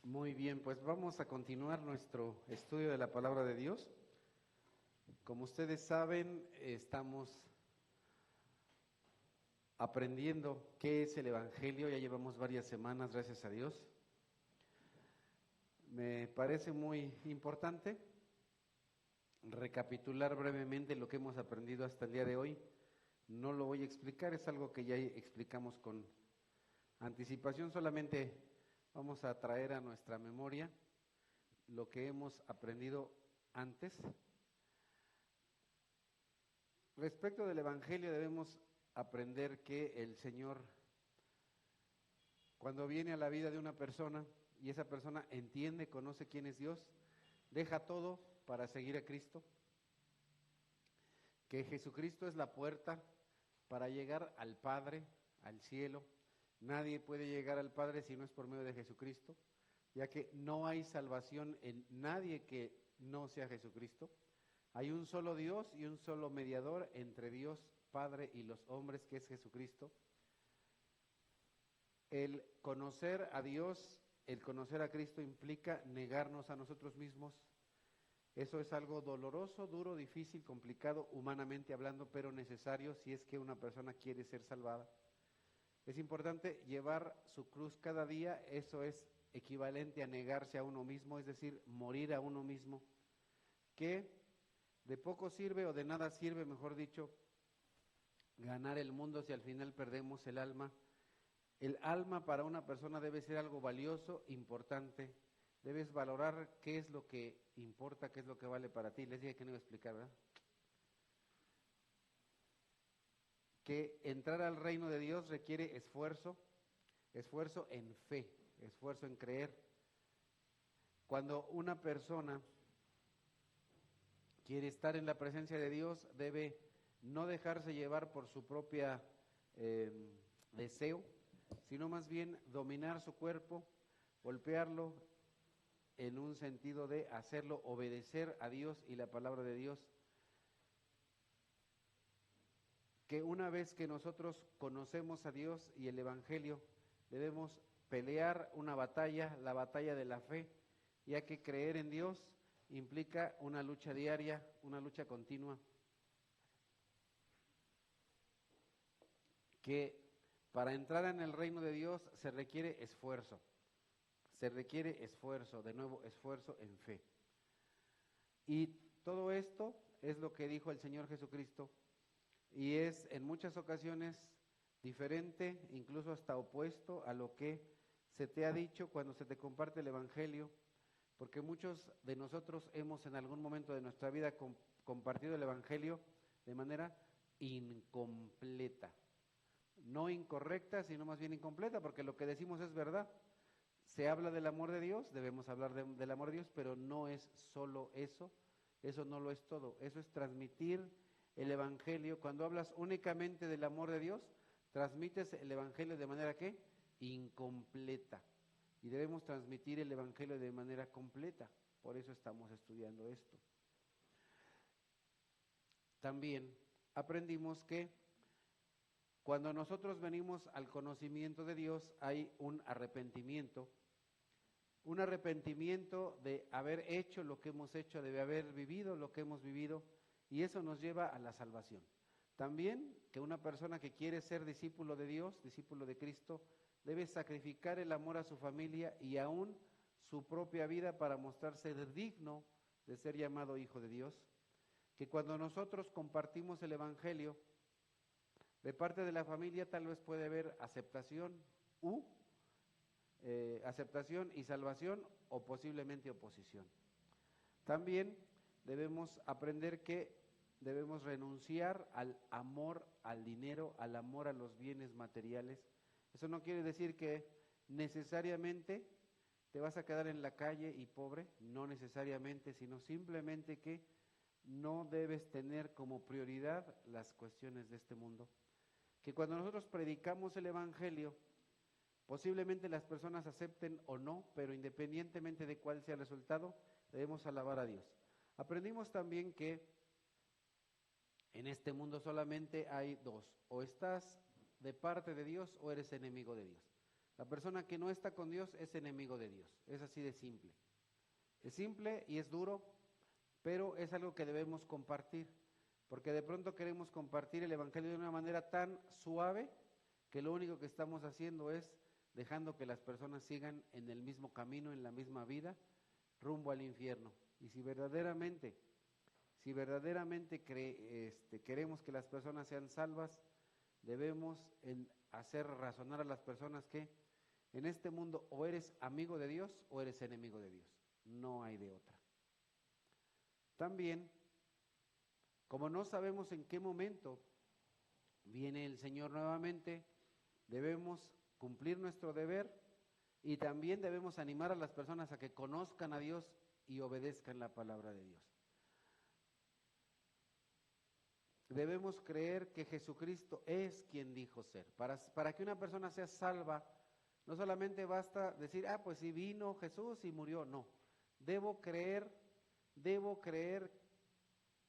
Muy bien, pues vamos a continuar nuestro estudio de la palabra de Dios. Como ustedes saben, estamos aprendiendo qué es el Evangelio, ya llevamos varias semanas, gracias a Dios. Me parece muy importante recapitular brevemente lo que hemos aprendido hasta el día de hoy. No lo voy a explicar, es algo que ya explicamos con anticipación, solamente vamos a traer a nuestra memoria lo que hemos aprendido antes. Respecto del Evangelio debemos aprender que el Señor, cuando viene a la vida de una persona y esa persona entiende, conoce quién es Dios, deja todo para seguir a Cristo, que Jesucristo es la puerta para llegar al Padre, al cielo. Nadie puede llegar al Padre si no es por medio de Jesucristo, ya que no hay salvación en nadie que no sea Jesucristo. Hay un solo Dios y un solo mediador entre Dios Padre y los hombres, que es Jesucristo. El conocer a Dios, el conocer a Cristo implica negarnos a nosotros mismos. Eso es algo doloroso, duro, difícil, complicado, humanamente hablando, pero necesario si es que una persona quiere ser salvada. Es importante llevar su cruz cada día, eso es equivalente a negarse a uno mismo, es decir, morir a uno mismo, que de poco sirve o de nada sirve, mejor dicho, ganar el mundo si al final perdemos el alma. El alma para una persona debe ser algo valioso, importante. Debes valorar qué es lo que importa, qué es lo que vale para ti. Les dije que no iba a explicar, ¿verdad? Que entrar al reino de Dios requiere esfuerzo en fe, esfuerzo en creer. Cuando una persona quiere estar en la presencia de Dios, debe no dejarse llevar por su propia deseo, sino más bien dominar su cuerpo, golpearlo en un sentido de hacerlo obedecer a Dios y la palabra de Dios. Que una vez que nosotros conocemos a Dios y el Evangelio, debemos pelear una batalla, la batalla de la fe, ya que creer en Dios implica una lucha diaria, una lucha continua, que para entrar en el reino de Dios se requiere esfuerzo, de nuevo esfuerzo en fe. Y todo esto es lo que dijo el Señor Jesucristo, y es en muchas ocasiones diferente, incluso hasta opuesto a lo que se te ha dicho cuando se te comparte el Evangelio, porque muchos de nosotros hemos en algún momento de nuestra vida compartido el Evangelio de manera incompleta, no incorrecta, sino más bien incompleta, porque lo que decimos es verdad. Se habla del amor de Dios, debemos hablar del amor de Dios, pero no es solo eso, eso no lo es todo, eso es transmitir el Evangelio. Cuando hablas únicamente del amor de Dios, transmites el Evangelio de manera ¿qué? Incompleta. Y debemos transmitir el Evangelio de manera completa. Por eso estamos estudiando esto. También aprendimos que cuando nosotros venimos al conocimiento de Dios hay un arrepentimiento de haber hecho lo que hemos hecho, de haber vivido lo que hemos vivido, y eso nos lleva a la salvación. También que una persona que quiere ser discípulo de Dios, discípulo de Cristo, debe sacrificar el amor a su familia y aún su propia vida para mostrarse digno de ser llamado hijo de Dios. Que cuando nosotros compartimos el Evangelio, de parte de la familia tal vez puede haber aceptación y salvación, o posiblemente oposición. También debemos aprender que debemos renunciar al amor al dinero, al amor a los bienes materiales. Eso no quiere decir que necesariamente te vas a quedar en la calle y pobre, no necesariamente, sino simplemente que no debes tener como prioridad las cuestiones de este mundo. Que cuando nosotros predicamos el Evangelio, posiblemente las personas acepten o no, pero independientemente de cuál sea el resultado, debemos alabar a Dios. Aprendimos también que en este mundo solamente hay dos: o estás de parte de Dios o eres enemigo de Dios. La persona que no está con Dios es enemigo de Dios. Es así de simple. Es simple y es duro, pero es algo que debemos compartir. Porque de pronto queremos compartir el Evangelio de una manera tan suave que lo único que estamos haciendo es dejando que las personas sigan en el mismo camino, en la misma vida, rumbo al infierno. Y si verdaderamente queremos que las personas sean salvas, debemos hacer razonar a las personas que en este mundo o eres amigo de Dios o eres enemigo de Dios. No hay de otra. También, como no sabemos en qué momento viene el Señor nuevamente, debemos cumplir nuestro deber y también debemos animar a las personas a que conozcan a Dios y obedezcan la palabra de Dios. Debemos creer que Jesucristo es quien dijo ser. Para que una persona sea salva, no solamente basta decir, pues sí vino Jesús y murió. No, debo creer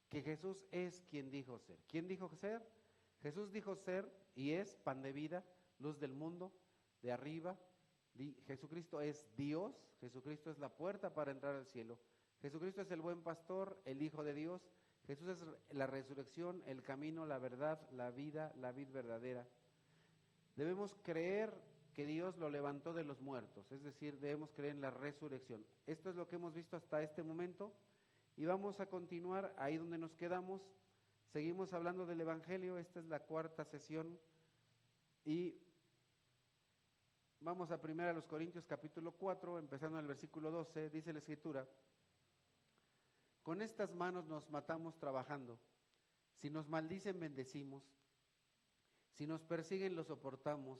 que Jesús es quien dijo ser. ¿Quién dijo ser? Jesús dijo ser y es pan de vida, luz del mundo, de arriba. Jesucristo es Dios, Jesucristo es la puerta para entrar al cielo. Jesucristo es el buen pastor, el Hijo de Dios. Jesús es la resurrección, el camino, la verdad, la vida, la vid verdadera. Debemos creer que Dios lo levantó de los muertos, es decir, debemos creer en la resurrección. Esto es lo que hemos visto hasta este momento y vamos a continuar ahí donde nos quedamos. Seguimos hablando del Evangelio, esta es la cuarta sesión y vamos a 1 Corintios capítulo 4, empezando en el versículo 12, dice la Escritura: con estas manos nos matamos trabajando, si nos maldicen bendecimos, si nos persiguen los soportamos,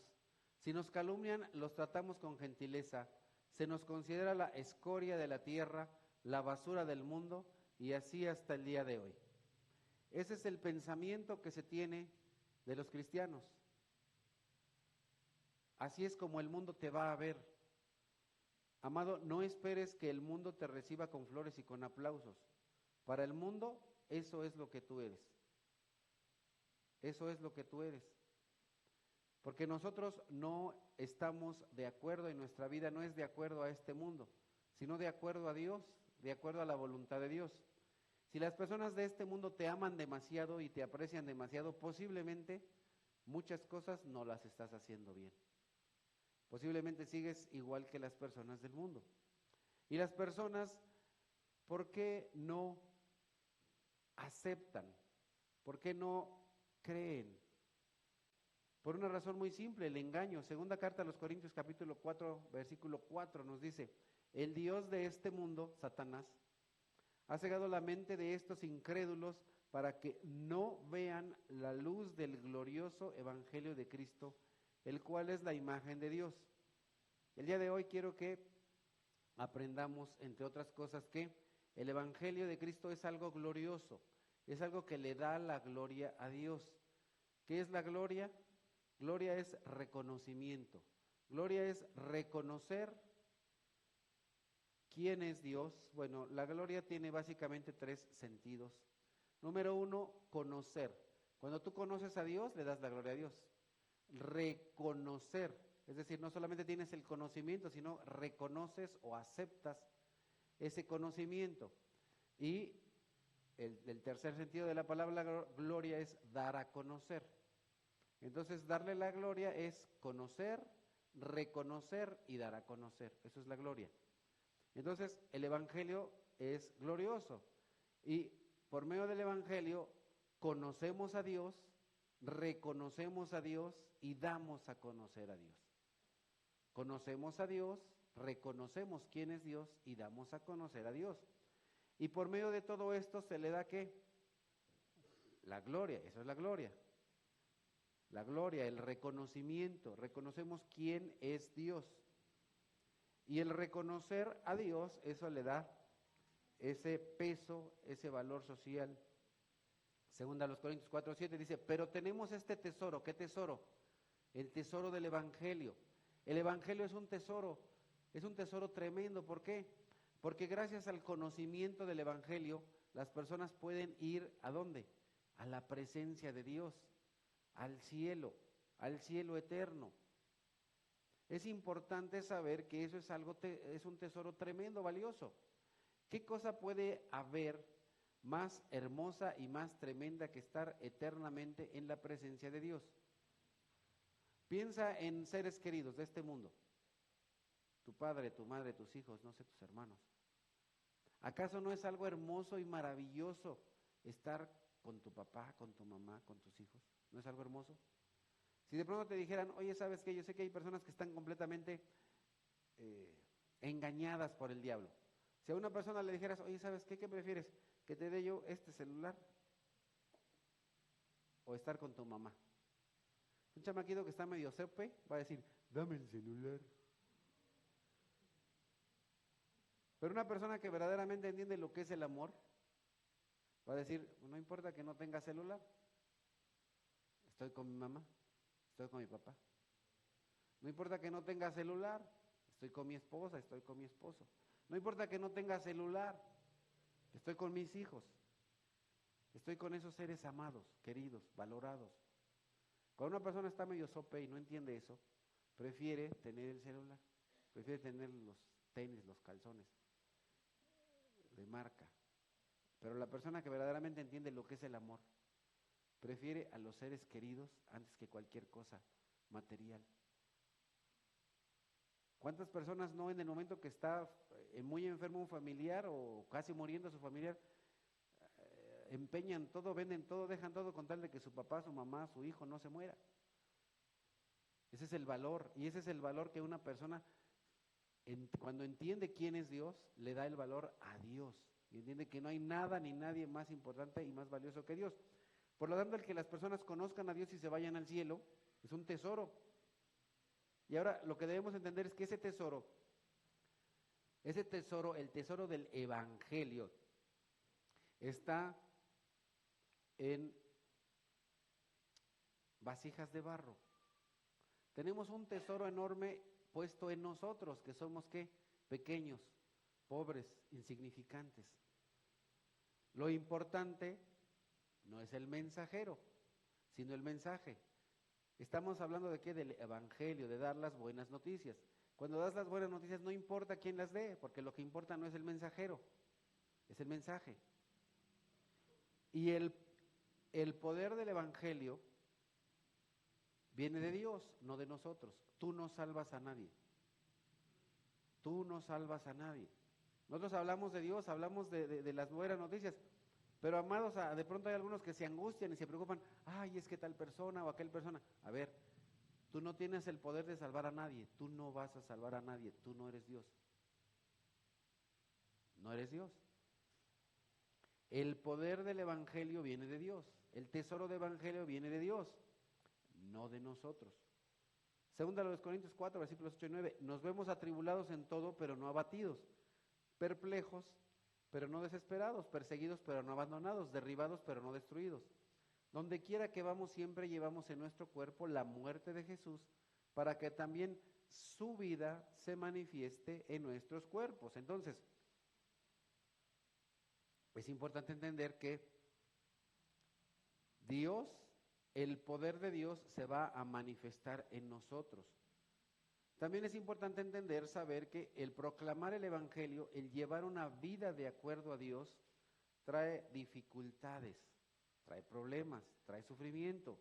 si nos calumnian los tratamos con gentileza, se nos considera la escoria de la tierra, la basura del mundo y así hasta el día de hoy. Ese es el pensamiento que se tiene de los cristianos. Así es como el mundo te va a ver. Amado, no esperes que el mundo te reciba con flores y con aplausos. Para el mundo, eso es lo que tú eres. Eso es lo que tú eres. Porque nosotros no estamos de acuerdo y nuestra vida no es de acuerdo a este mundo, sino de acuerdo a Dios, de acuerdo a la voluntad de Dios. Si las personas de este mundo te aman demasiado y te aprecian demasiado, posiblemente muchas cosas no las estás haciendo bien. Posiblemente sigues igual que las personas del mundo. Y las personas, ¿por qué no aceptan? ¿Por qué no creen? Por una razón muy simple, el engaño. Segunda carta a los Corintios capítulo 4, versículo 4 nos dice: el Dios de este mundo, Satanás, ha cegado la mente de estos incrédulos para que no vean la luz del glorioso evangelio de Cristo, el cual es la imagen de Dios. El día de hoy quiero que aprendamos, entre otras cosas, que el evangelio de Cristo es algo glorioso, es algo que le da la gloria a Dios. ¿Qué es la gloria? Gloria es reconocimiento. Gloria es reconocer quién es Dios. Bueno, la gloria tiene básicamente 3 sentidos. Número 1, conocer. Cuando tú conoces a Dios, le das la gloria a Dios. Reconocer, es decir, no solamente tienes el conocimiento, sino reconoces o aceptas ese conocimiento. Y el tercer sentido de la palabra gloria es dar a conocer. Entonces, darle la gloria es conocer, reconocer y dar a conocer. Eso es la gloria. Entonces, el evangelio es glorioso y por medio del evangelio conocemos a Dios, reconocemos a Dios y damos a conocer a Dios. Conocemos a Dios, reconocemos quién es Dios y damos a conocer a Dios. Y por medio de todo esto se le da ¿qué? La gloria, eso es la gloria. La gloria, el reconocimiento, reconocemos quién es Dios. Y el reconocer a Dios, eso le da ese peso, ese valor social. Segunda a los Corintios 4:7 dice: pero tenemos este tesoro. ¿Qué tesoro? El tesoro del evangelio. El evangelio es un tesoro tremendo. ¿Por qué? Porque gracias al conocimiento del evangelio, las personas pueden ir ¿a dónde? A la presencia de Dios, al cielo eterno. es importante saber que eso es algo, es un tesoro tremendo, valioso. ¿Qué cosa puede haber más hermosa y más tremenda que estar eternamente en la presencia de Dios? Piensa en seres queridos de este mundo. Tu padre, tu madre, tus hijos, no sé, tus hermanos. ¿Acaso no es algo hermoso y maravilloso estar con tu papá, con tu mamá, con tus hijos? ¿No es algo hermoso? Si de pronto te dijeran, oye, ¿sabes qué? Yo sé que hay personas que están completamente engañadas por el diablo. Si a una persona le dijeras, oye, ¿sabes qué? ¿Qué prefieres? ¿Que te dé yo este celular o estar con tu mamá? Un chamaquito que está medio sepe va a decir, dame el celular. Pero una persona que verdaderamente entiende lo que es el amor, va a decir, no importa que no tenga celular, estoy con mi mamá, estoy con mi papá. No importa que no tenga celular, estoy con mi esposa, estoy con mi esposo. No importa que no tenga celular, estoy con mis hijos. Estoy con esos seres amados, queridos, valorados. Cuando una persona está medio sope y no entiende eso, prefiere tener el celular, prefiere tener los tenis, los calzones de marca. Pero la persona que verdaderamente entiende lo que es el amor, prefiere a los seres queridos antes que cualquier cosa material. ¿Cuántas personas no en el momento que está muy enfermo un familiar o casi muriendo su familiar, empeñan todo, venden todo, dejan todo con tal de que su papá, su mamá, su hijo no se muera? Ese es el valor, y ese es el valor que una persona, cuando entiende quién es Dios, le da el valor a Dios, y entiende que no hay nada ni nadie más importante y más valioso que Dios. Por lo tanto, el que las personas conozcan a Dios y se vayan al cielo, es un tesoro. Y ahora lo que debemos entender es que ese tesoro, el tesoro del Evangelio, está en vasijas de barro. Tenemos un tesoro enorme puesto en nosotros, que somos ¿qué? Pequeños, pobres, insignificantes. Lo importante no es el mensajero, sino el mensaje. Estamos hablando de qué? Del Evangelio, de dar las buenas noticias. Cuando das las buenas noticias no importa quién las dé, porque lo que importa no es el mensajero, es el mensaje. Y el poder del Evangelio viene de Dios, no de nosotros. Tú no salvas a nadie. Tú no salvas a nadie. Nosotros hablamos de Dios, hablamos de las buenas noticias, pero amados, de pronto hay algunos que se angustian y se preocupan, ay, es que tal persona o aquel persona. A ver, tú no tienes el poder de salvar a nadie, tú no vas a salvar a nadie, tú no eres Dios. No eres Dios. El poder del Evangelio viene de Dios, el tesoro del Evangelio viene de Dios, no de nosotros. Segunda a los Corintios 4, versículos 8 y 9, nos vemos atribulados en todo, pero no abatidos, perplejos, pero no desesperados, perseguidos, pero no abandonados, derribados, pero no destruidos. Donde quiera que vamos, siempre llevamos en nuestro cuerpo la muerte de Jesús, para que también su vida se manifieste en nuestros cuerpos. Entonces, es importante entender que Dios, el poder de Dios se va a manifestar en nosotros. También es importante entender, saber que el proclamar el Evangelio, el llevar una vida de acuerdo a Dios, trae dificultades, trae problemas, trae sufrimiento.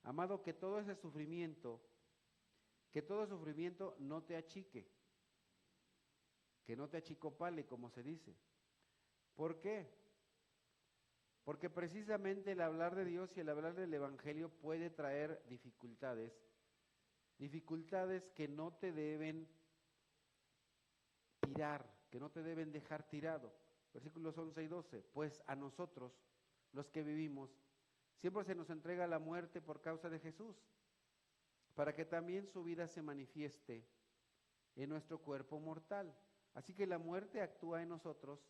Amado, que todo sufrimiento no te achique, que no te achicopale, como se dice. ¿Por qué? Porque precisamente el hablar de Dios y el hablar del Evangelio puede traer dificultades que no te deben tirar, que no te deben dejar tirado. Versículos 11 y 12, pues a nosotros, los que vivimos, siempre se nos entrega la muerte por causa de Jesús, para que también su vida se manifieste en nuestro cuerpo mortal. Así que la muerte actúa en nosotros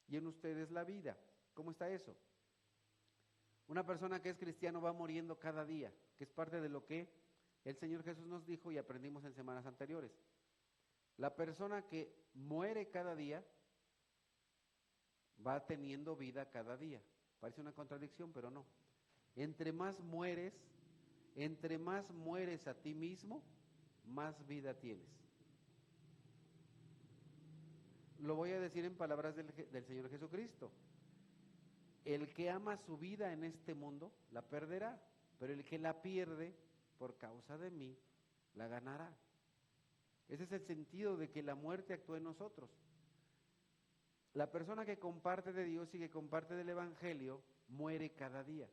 y en ustedes la vida. ¿Cómo está eso? Una persona que es cristiano va muriendo cada día, que es parte de lo que el Señor Jesús nos dijo y aprendimos en semanas anteriores. La persona que muere cada día va teniendo vida cada día. Parece una contradicción, pero no. Entre más mueres a ti mismo, más vida tienes. Lo voy a decir en palabras del Señor Jesucristo. El que ama su vida en este mundo, la perderá, pero el que la pierde por causa de mí, la ganará. Ese es el sentido de que la muerte actúe en nosotros. La persona que comparte de Dios y que comparte del Evangelio, muere cada día.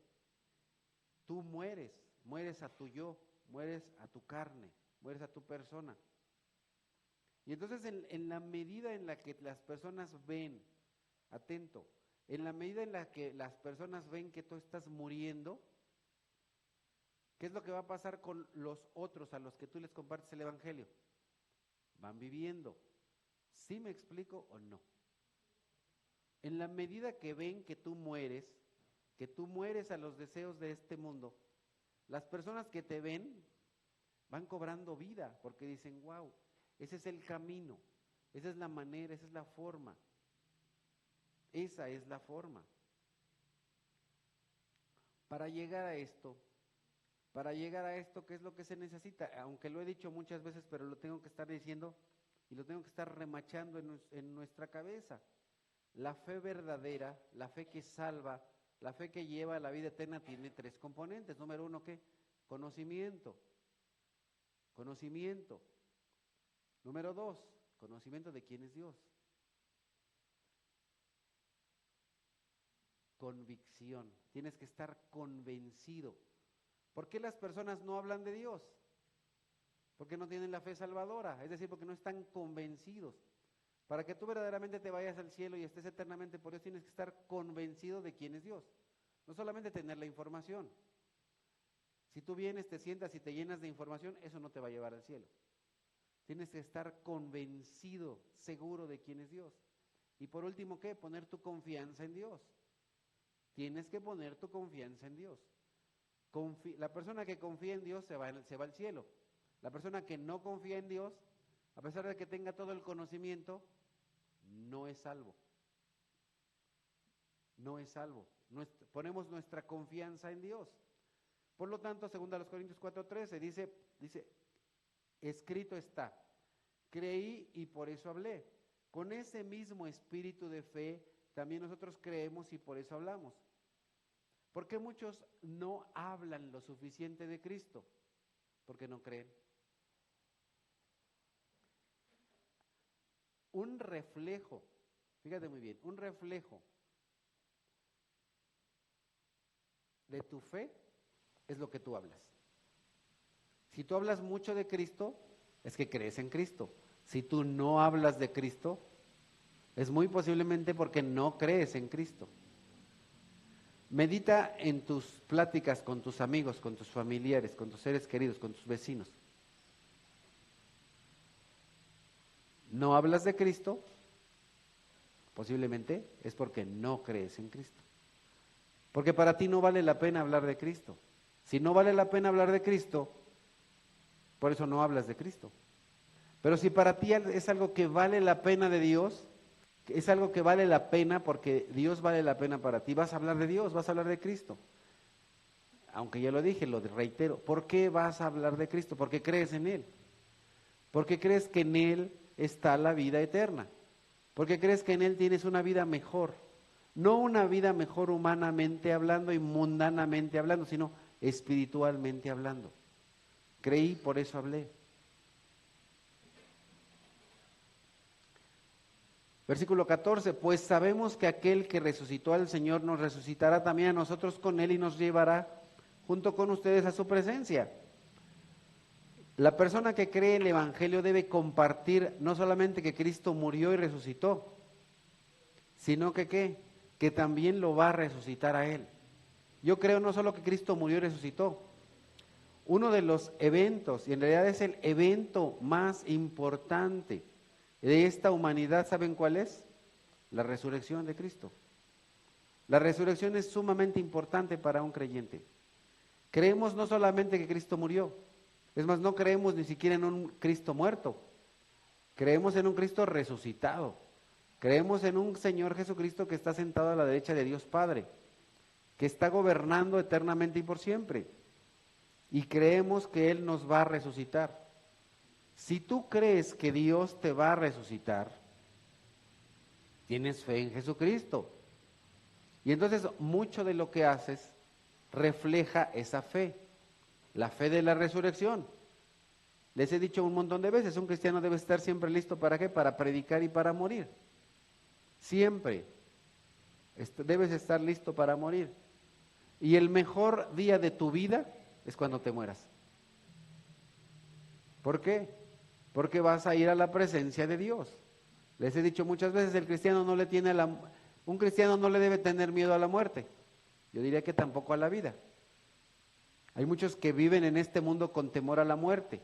Tú mueres a tu yo, mueres a tu carne, mueres a tu persona. Y entonces en la medida en la que las personas ven, atento, en la medida en la que las personas ven que tú estás muriendo, ¿qué es lo que va a pasar con los otros a los que tú les compartes el Evangelio? Van viviendo. ¿Sí me explico o no? En la medida que ven que tú mueres a los deseos de este mundo, las personas que te ven van cobrando vida, porque dicen, wow, ese es el camino, esa es la manera, esa es la forma. Esa es la forma. Para llegar a esto, ¿qué es lo que se necesita? Aunque lo he dicho muchas veces, pero lo tengo que estar diciendo y lo tengo que estar remachando en nuestra cabeza. La fe verdadera, la fe que salva, la fe que lleva a la vida eterna tiene 3 componentes. Número 1, ¿qué? Conocimiento. Número 2, conocimiento de quién es Dios. Convicción. Tienes que estar convencido. ¿Por qué las personas no hablan de Dios? Porque no tienen la fe salvadora, es decir, porque no están convencidos. Para que tú verdaderamente te vayas al cielo y estés eternamente por Dios, tienes que estar convencido de quién es Dios. No solamente tener la información. Si tú vienes, te sientas y te llenas de información, eso no te va a llevar al cielo. Tienes que estar convencido, seguro de quién es Dios. Y por último, ¿qué? Poner tu confianza en Dios. Tienes que poner tu confianza en Dios. La persona que confía en Dios se va al cielo. La persona que no confía en Dios, a pesar de que tenga todo el conocimiento, no es salvo. No es salvo. Ponemos nuestra confianza en Dios. Por lo tanto, según a los Corintios 4:13, dice, escrito está, creí y por eso hablé. Con ese mismo espíritu de fe, también nosotros creemos y por eso hablamos. ¿Por qué muchos no hablan lo suficiente de Cristo? Porque no creen. Un reflejo, fíjate muy bien, un reflejo de tu fe es lo que tú hablas. Si tú hablas mucho de Cristo, es que crees en Cristo. Si tú no hablas de Cristo, es muy posiblemente porque no crees en Cristo. Medita en tus pláticas con tus amigos, con tus familiares, con tus seres queridos, con tus vecinos. ¿No hablas de Cristo? Posiblemente es porque no crees en Cristo. Porque para ti no vale la pena hablar de Cristo. Si no vale la pena hablar de Cristo, por eso no hablas de Cristo. Pero si para ti es algo que vale la pena de Dios, es algo que vale la pena porque Dios vale la pena para ti, vas a hablar de Dios, vas a hablar de Cristo. Aunque ya lo dije, lo reitero, ¿por qué vas a hablar de Cristo? Porque crees en Él. Porque crees que en Él está la vida eterna. Porque crees que en Él tienes una vida mejor. No una vida mejor humanamente hablando y mundanamente hablando, sino espiritualmente hablando. Creí, por eso hablé. Versículo 14, pues sabemos que aquel que resucitó al Señor nos resucitará también a nosotros con Él y nos llevará junto con ustedes a su presencia. La persona que cree en el Evangelio debe compartir no solamente que Cristo murió y resucitó, sino que ¿qué? Que también lo va a resucitar a Él. Yo creo no solo que Cristo murió y resucitó. Uno de los eventos, y en realidad es el evento más importante de esta humanidad, ¿saben cuál es? La resurrección de Cristo. La resurrección es sumamente importante para un creyente. Creemos no solamente que Cristo murió, es más, no creemos ni siquiera en un Cristo muerto. Creemos en un Cristo resucitado. Creemos en un Señor Jesucristo que está sentado a la derecha de Dios Padre, que está gobernando eternamente y por siempre. Y creemos que Él nos va a resucitar. Si tú crees que Dios te va a resucitar, tienes fe en Jesucristo. Y entonces mucho de lo que haces refleja esa fe, la fe de la resurrección. Les he dicho un montón de veces, un cristiano debe estar siempre listo, ¿para qué? Para predicar y para morir. Siempre debes estar listo para morir. Y el mejor día de tu vida es cuando te mueras. ¿Por qué? Porque vas a ir a la presencia de Dios. Les he dicho muchas veces, el cristiano no le tiene un cristiano no le debe tener miedo a la muerte. Yo diría que tampoco a la vida. Hay muchos que viven en este mundo con temor a la muerte.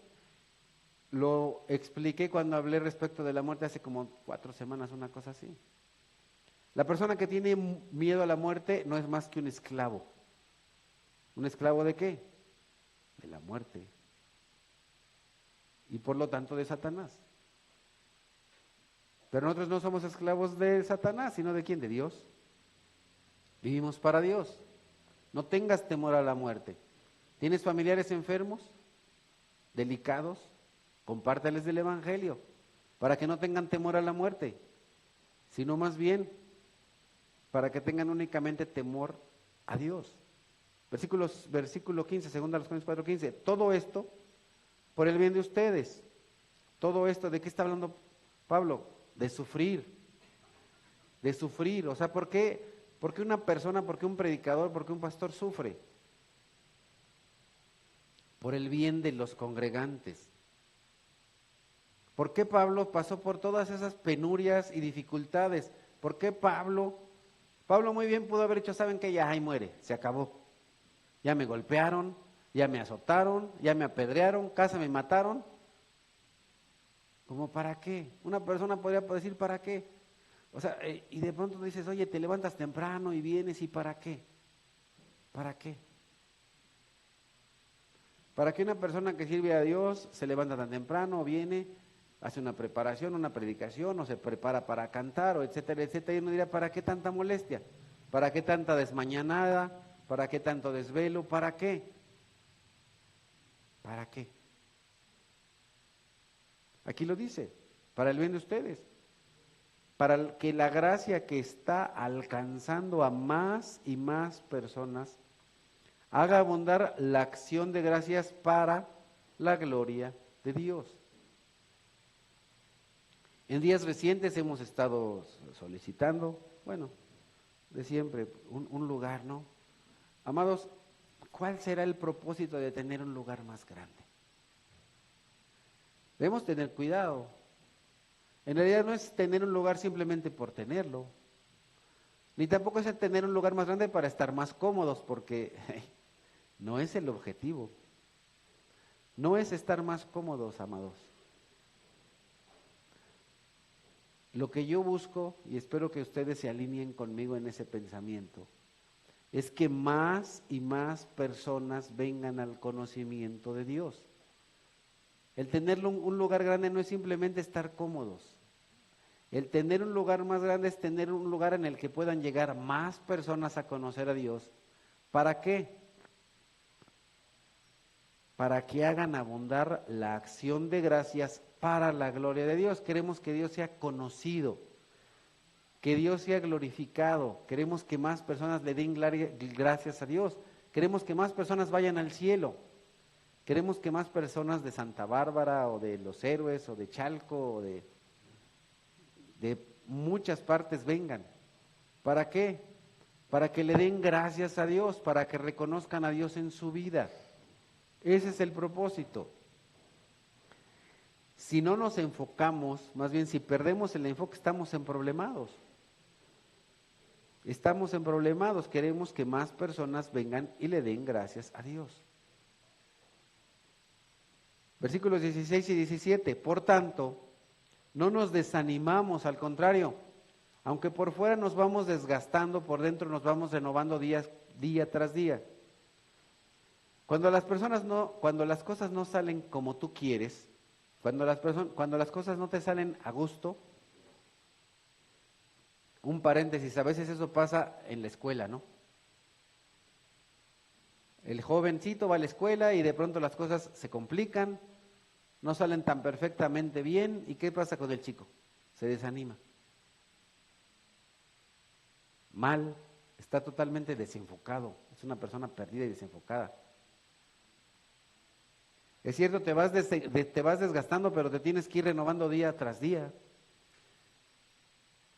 Lo expliqué cuando hablé respecto de la muerte hace como 4 semanas, una cosa así. La persona que tiene miedo a la muerte no es más que un esclavo. ¿Un esclavo de qué? De la muerte. Y por lo tanto de Satanás. Pero nosotros no somos esclavos de Satanás, sino ¿de quién? De Dios. Vivimos para Dios. No tengas temor a la muerte. ¿Tienes familiares enfermos? ¿Delicados? Compárteles del Evangelio, para que no tengan temor a la muerte, sino más bien para que tengan únicamente temor a Dios. Versículo 15, 2 Corintios 4:15, todo esto por el bien de ustedes. Todo esto, ¿de qué está hablando Pablo? De sufrir, o sea, ¿por qué una persona, por qué un predicador, por qué un pastor sufre? Por el bien de los congregantes. ¿Por qué Pablo pasó por todas esas penurias y dificultades? ¿Por qué Pablo muy bien pudo haber dicho, ¿saben qué? Ya ahí muere, se acabó. Ya me golpearon, ya me azotaron, ya me apedrearon, casi me mataron. ¿Cómo para qué? Una persona podría decir, ¿para qué? O sea, y de pronto dices, oye, te levantas temprano y vienes, ¿y para qué? ¿Para qué? ¿Para qué una persona que sirve a Dios se levanta tan temprano, viene, hace una preparación, una predicación, o se prepara para cantar, o etcétera, etcétera? Y uno dirá, ¿para qué tanta molestia? ¿Para qué tanta desmañanada? ¿Para qué tanto desvelo? ¿Para qué? ¿Para qué? Aquí lo dice, para el bien de ustedes, para que la gracia que está alcanzando a más y más personas haga abundar la acción de gracias para la gloria de Dios. En días recientes hemos estado solicitando, bueno, de siempre, un lugar, ¿no? Amados, ¿cuál será el propósito de tener un lugar más grande? Debemos tener cuidado. En realidad no es tener un lugar simplemente por tenerlo, ni tampoco es tener un lugar más grande para estar más cómodos, porque no es el objetivo. No es estar más cómodos, amados. Lo que yo busco, y espero que ustedes se alineen conmigo en ese pensamiento, es que más y más personas vengan al conocimiento de Dios. El tener un lugar grande no es simplemente estar cómodos. El tener un lugar más grande es tener un lugar en el que puedan llegar más personas a conocer a Dios. ¿Para qué? Para que hagan abundar la acción de gracias para la gloria de Dios. Queremos que Dios sea conocido, que Dios sea glorificado. Queremos que más personas le den gracias a Dios. Queremos que más personas vayan al cielo. Queremos que más personas de Santa Bárbara o de Los Héroes o de Chalco o de muchas partes vengan. ¿Para qué? Para que le den gracias a Dios, para que reconozcan a Dios en su vida. Ese es el propósito. Si no nos enfocamos, más bien si perdemos el enfoque, estamos emproblemados. Estamos emproblemados, queremos que más personas vengan y le den gracias a Dios. Versículos 16 y 17, por tanto, no nos desanimamos, al contrario, aunque por fuera nos vamos desgastando, por dentro nos vamos renovando día tras día. Cuando las cosas no salen como tú quieres, cuando las cosas no te salen a gusto, un paréntesis, a veces eso pasa en la escuela, ¿no? El jovencito va a la escuela y de pronto las cosas se complican no salen tan perfectamente bien. ¿Y qué pasa con el chico? Se desanima. Mal, está totalmente desenfocado, es una persona perdida y desenfocada. Es cierto, te vas desgastando, pero te tienes que ir renovando día tras día.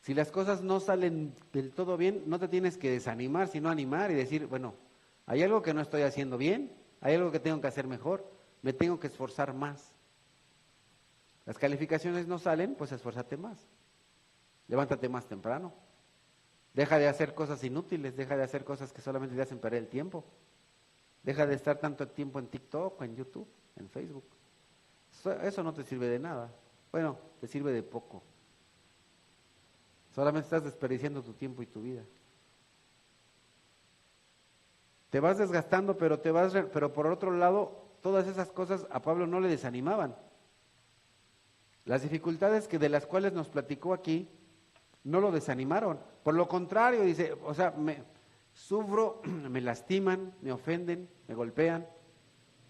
Si las cosas no salen del todo bien, no te tienes que desanimar, sino animar y decir, bueno, hay algo que no estoy haciendo bien, hay algo que tengo que hacer mejor, me tengo que esforzar más. Las calificaciones no salen, pues esfuérzate más. Levántate más temprano. Deja de hacer cosas inútiles, deja de hacer cosas que solamente te hacen perder el tiempo. Deja de estar tanto tiempo en TikTok, en YouTube, en Facebook. Eso no te sirve de nada. Bueno, te sirve de poco. Solamente estás desperdiciando tu tiempo y tu vida. Te vas desgastando, pero por otro lado, todas esas cosas a Pablo no le desanimaban. Las dificultades de las cuales nos platicó aquí no lo desanimaron. Por lo contrario, dice, o sea, sufro, me lastiman, me ofenden, me golpean.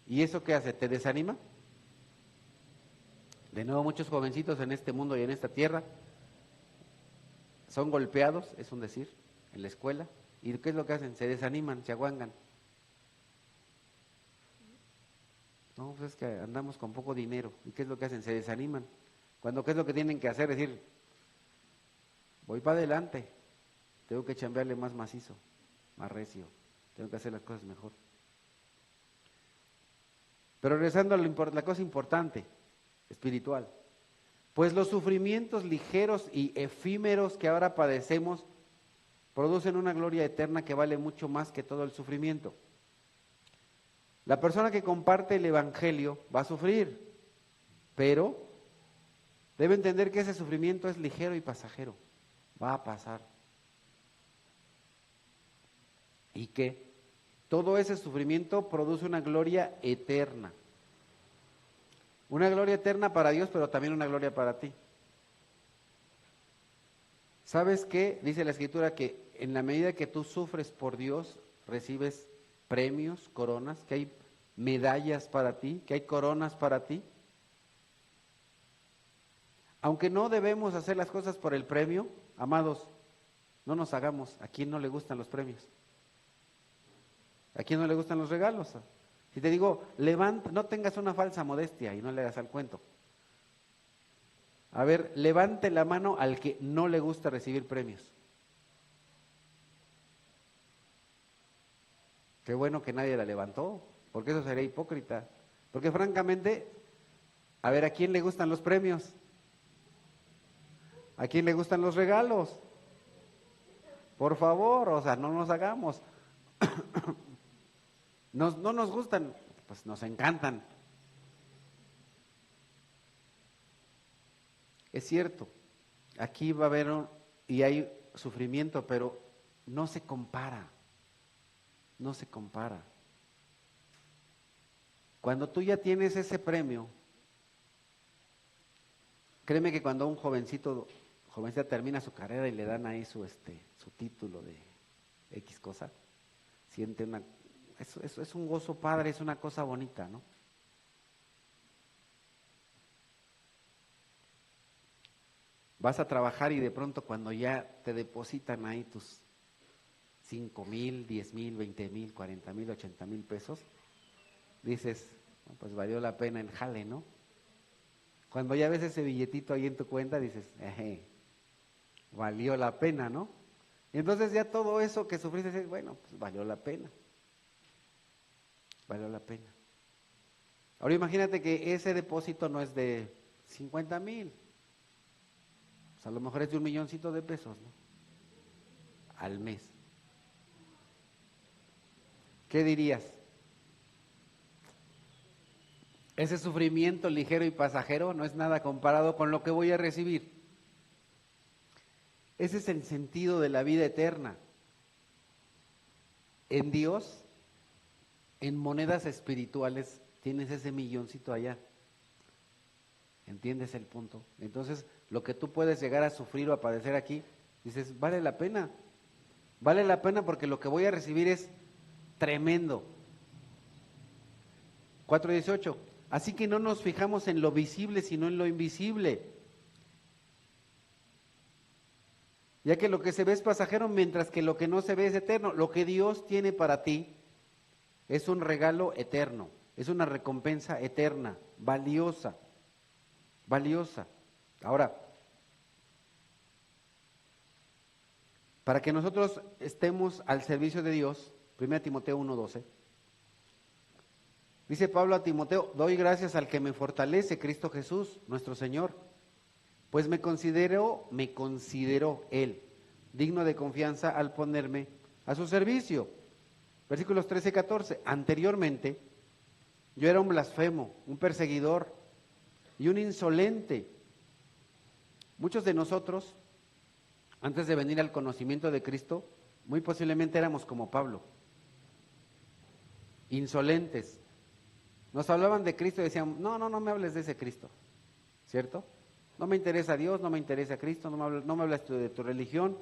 ¿Y eso qué hace? ¿Te desanima? De nuevo, muchos jovencitos en este mundo y en esta tierra son golpeados, es un decir, en la escuela. ¿Y qué es lo que hacen? Se desaniman, se aguangan. No, pues es que andamos con poco dinero. ¿Y qué es lo que hacen? Se desaniman. Cuando, ¿qué es lo que tienen que hacer? Decir, voy para adelante, tengo que chambearle más macizo, más recio, tengo que hacer las cosas mejor. Pero regresando a la cosa importante, espiritual, pues los sufrimientos ligeros y efímeros que ahora padecemos producen una gloria eterna que vale mucho más que todo el sufrimiento. La persona que comparte el Evangelio va a sufrir, pero debe entender que ese sufrimiento es ligero y pasajero, va a pasar. Y que todo ese sufrimiento produce una gloria eterna. Una gloria eterna para Dios, pero también una gloria para ti. ¿Sabes qué? Dice la Escritura que en la medida que tú sufres por Dios, recibes premios, coronas, que hay medallas para ti, que hay coronas para ti. Aunque no debemos hacer las cosas por el premio, amados, no nos hagamos. ¿A quién no le gustan los premios? ¿A quién no le gustan los regalos? Si te digo, levanta, no tengas una falsa modestia y no le hagas al cuento. A ver, levante la mano al que no le gusta recibir premios. Qué bueno que nadie la levantó, porque eso sería hipócrita. Porque francamente, a ver, ¿a quién le gustan los premios? ¿A quién le gustan los regalos? Por favor, o sea, no nos hagamos. No nos gustan, pues nos encantan. Es cierto, aquí va a haber y hay sufrimiento, pero no se compara. No se compara. Cuando tú ya tienes ese premio, créeme que cuando un jovencita termina su carrera y le dan ahí su título de X cosa, siente eso es un gozo padre, es una cosa bonita, ¿no? Vas a trabajar y de pronto cuando ya te depositan ahí tus 5,000, 10,000, 20,000, 40,000, 80,000 pesos, dices, no, pues valió la pena el jale, ¿no? Cuando ya ves ese billetito ahí en tu cuenta, dices, valió la pena, ¿no? Y entonces ya todo eso que sufriste, dices, bueno, pues valió la pena. Valió la pena. Ahora imagínate que ese depósito no es de 50,000, pues a lo mejor es de 1,000,000 de pesos, ¿no? Al mes. ¿Qué dirías? Ese sufrimiento ligero y pasajero no es nada comparado con lo que voy a recibir. Ese es el sentido de la vida eterna. En Dios, en monedas espirituales, tienes ese 1,000,000 allá. ¿Entiendes el punto? Entonces, lo que tú puedes llegar a sufrir o a padecer aquí, dices, vale la pena. Vale la pena porque lo que voy a recibir es tremendo. 4:18. Así que no nos fijamos en lo visible, sino en lo invisible. Ya que lo que se ve es pasajero, mientras que lo que no se ve es eterno. Lo que Dios tiene para ti es un regalo eterno, es una recompensa eterna, valiosa, valiosa. Ahora, para que nosotros estemos al servicio de Dios, 1 Timoteo 1:12, dice Pablo a Timoteo: doy gracias al que me fortalece, Cristo Jesús, nuestro Señor, pues me consideró Él digno de confianza al ponerme a su servicio. Versículos 13 y 14. Anteriormente, yo era un blasfemo, un perseguidor y un insolente. Muchos de nosotros, antes de venir al conocimiento de Cristo, muy posiblemente éramos como Pablo, insolentes. Nos hablaban de Cristo y decían: no me hables de ese Cristo, ¿cierto? No me interesa Dios, no me interesa Cristo, no me hablas de tu religión.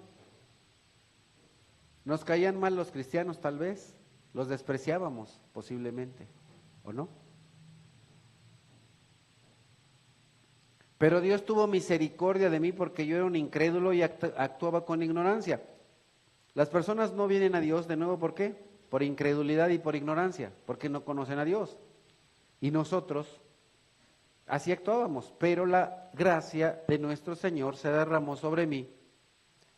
Nos caían mal los cristianos, tal vez, los despreciábamos posiblemente, ¿o no? Pero Dios tuvo misericordia de mí porque yo era un incrédulo y actuaba con ignorancia. Las personas no vienen a Dios de nuevo, ¿por qué? Por incredulidad y por ignorancia, porque no conocen a Dios. Y nosotros así actuábamos, pero la gracia de nuestro Señor se derramó sobre mí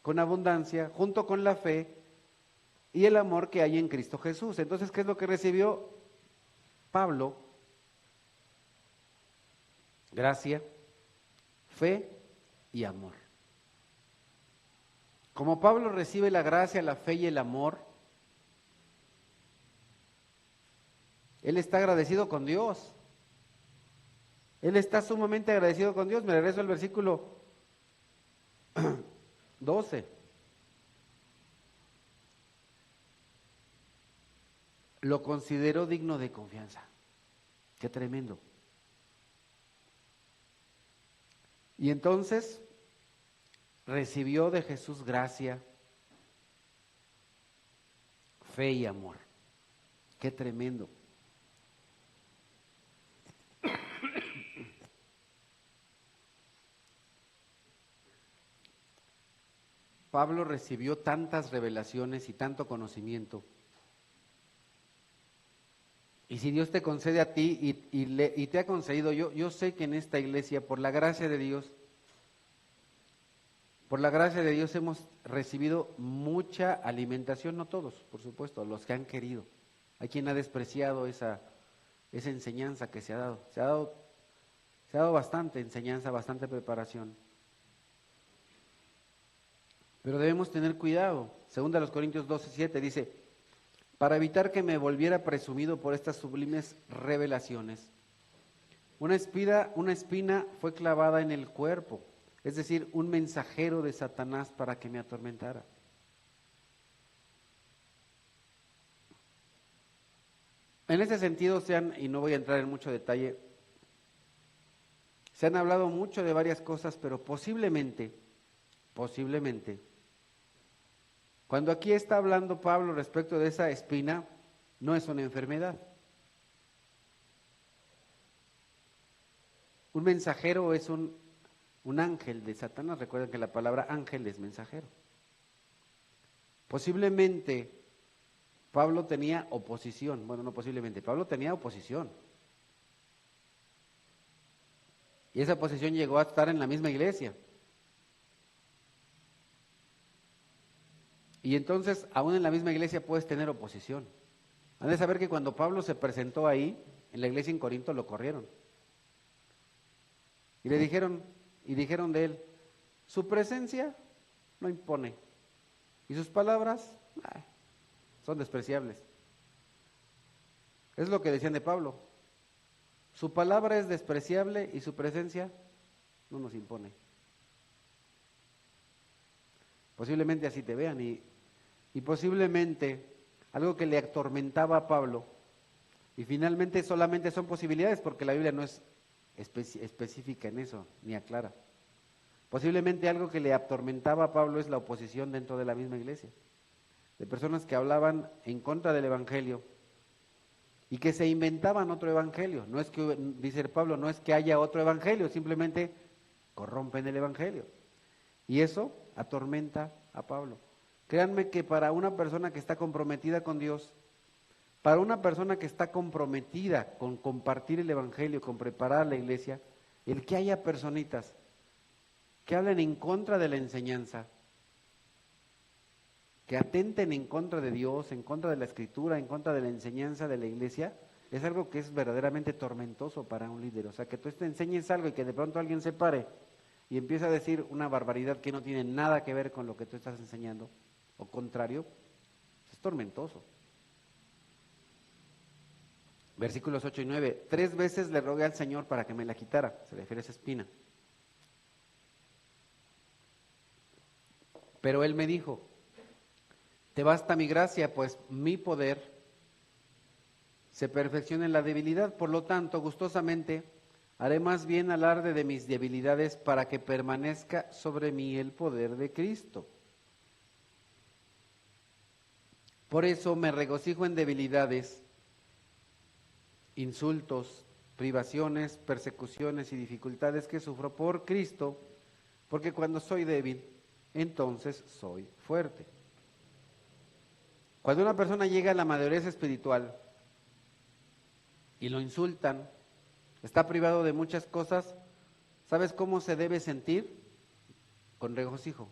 con abundancia, junto con la fe y el amor que hay en Cristo Jesús. Entonces, ¿qué es lo que recibió Pablo? Gracia, fe y amor. Como Pablo recibe la gracia, la fe y el amor, él está agradecido con Dios. Él está sumamente agradecido con Dios. Me regreso al versículo 12. Lo considero digno de confianza. Qué tremendo. Y entonces recibió de Jesús gracia, fe y amor. Qué tremendo. Pablo recibió tantas revelaciones y tanto conocimiento. Y si Dios te concede a ti y te ha concedido, yo sé que en esta iglesia, por la gracia de Dios, hemos recibido mucha alimentación, no todos, por supuesto, los que han querido. Hay quien ha despreciado esa enseñanza que se ha dado. Se ha dado bastante enseñanza, bastante preparación. Pero debemos tener cuidado. Segunda a los Corintios 12:7 dice: para evitar que me volviera presumido por estas sublimes revelaciones, una espina fue clavada en el cuerpo, es decir, un mensajero de Satanás para que me atormentara. En ese sentido y no voy a entrar en mucho detalle, se han hablado mucho de varias cosas, pero posiblemente, cuando aquí está hablando Pablo respecto de esa espina, no es una enfermedad. Un mensajero es un ángel de Satanás. Recuerden que la palabra ángel es mensajero. Posiblemente Pablo tenía oposición. Bueno, no posiblemente, Pablo tenía oposición. Y esa oposición llegó a estar en la misma iglesia. Y entonces, aún en la misma iglesia puedes tener oposición. Han de saber que cuando Pablo se presentó ahí, en la iglesia en Corinto, lo corrieron. Y dijeron de él: su presencia no impone. Y sus palabras son despreciables. Es lo que decían de Pablo. Su palabra es despreciable y su presencia no nos impone. Posiblemente así te vean y posiblemente algo que le atormentaba a Pablo, y finalmente solamente son posibilidades porque la Biblia no es específica en eso, ni aclara. Posiblemente algo que le atormentaba a Pablo es la oposición dentro de la misma iglesia, de personas que hablaban en contra del Evangelio y que se inventaban otro evangelio. No es que, dice Pablo, no es que haya otro evangelio, simplemente corrompen el evangelio. Y eso atormenta a Pablo. Créanme que para una persona que está comprometida con Dios, para una persona que está comprometida con compartir el evangelio, con preparar la iglesia, el que haya personitas que hablen en contra de la enseñanza, que atenten en contra de Dios, en contra de la escritura, en contra de la enseñanza de la iglesia, es algo que es verdaderamente tormentoso para un líder. O sea, que tú te enseñes algo y que de pronto alguien se pare y empieza a decir una barbaridad que no tiene nada que ver con lo que tú estás enseñando, o contrario, es tormentoso. Versículos 8 y 9, 3 veces le rogué al Señor para que me la quitara, se refiere a esa espina. Pero Él me dijo, te basta mi gracia, pues mi poder se perfecciona en la debilidad. Por lo tanto, gustosamente haré más bien alarde de mis debilidades para que permanezca sobre mí el poder de Cristo. Por eso me regocijo en debilidades, insultos, privaciones, persecuciones y dificultades que sufro por Cristo, porque cuando soy débil, entonces soy fuerte. Cuando una persona llega a la madurez espiritual y lo insultan, está privado de muchas cosas, ¿sabes cómo se debe sentir? Con regocijo.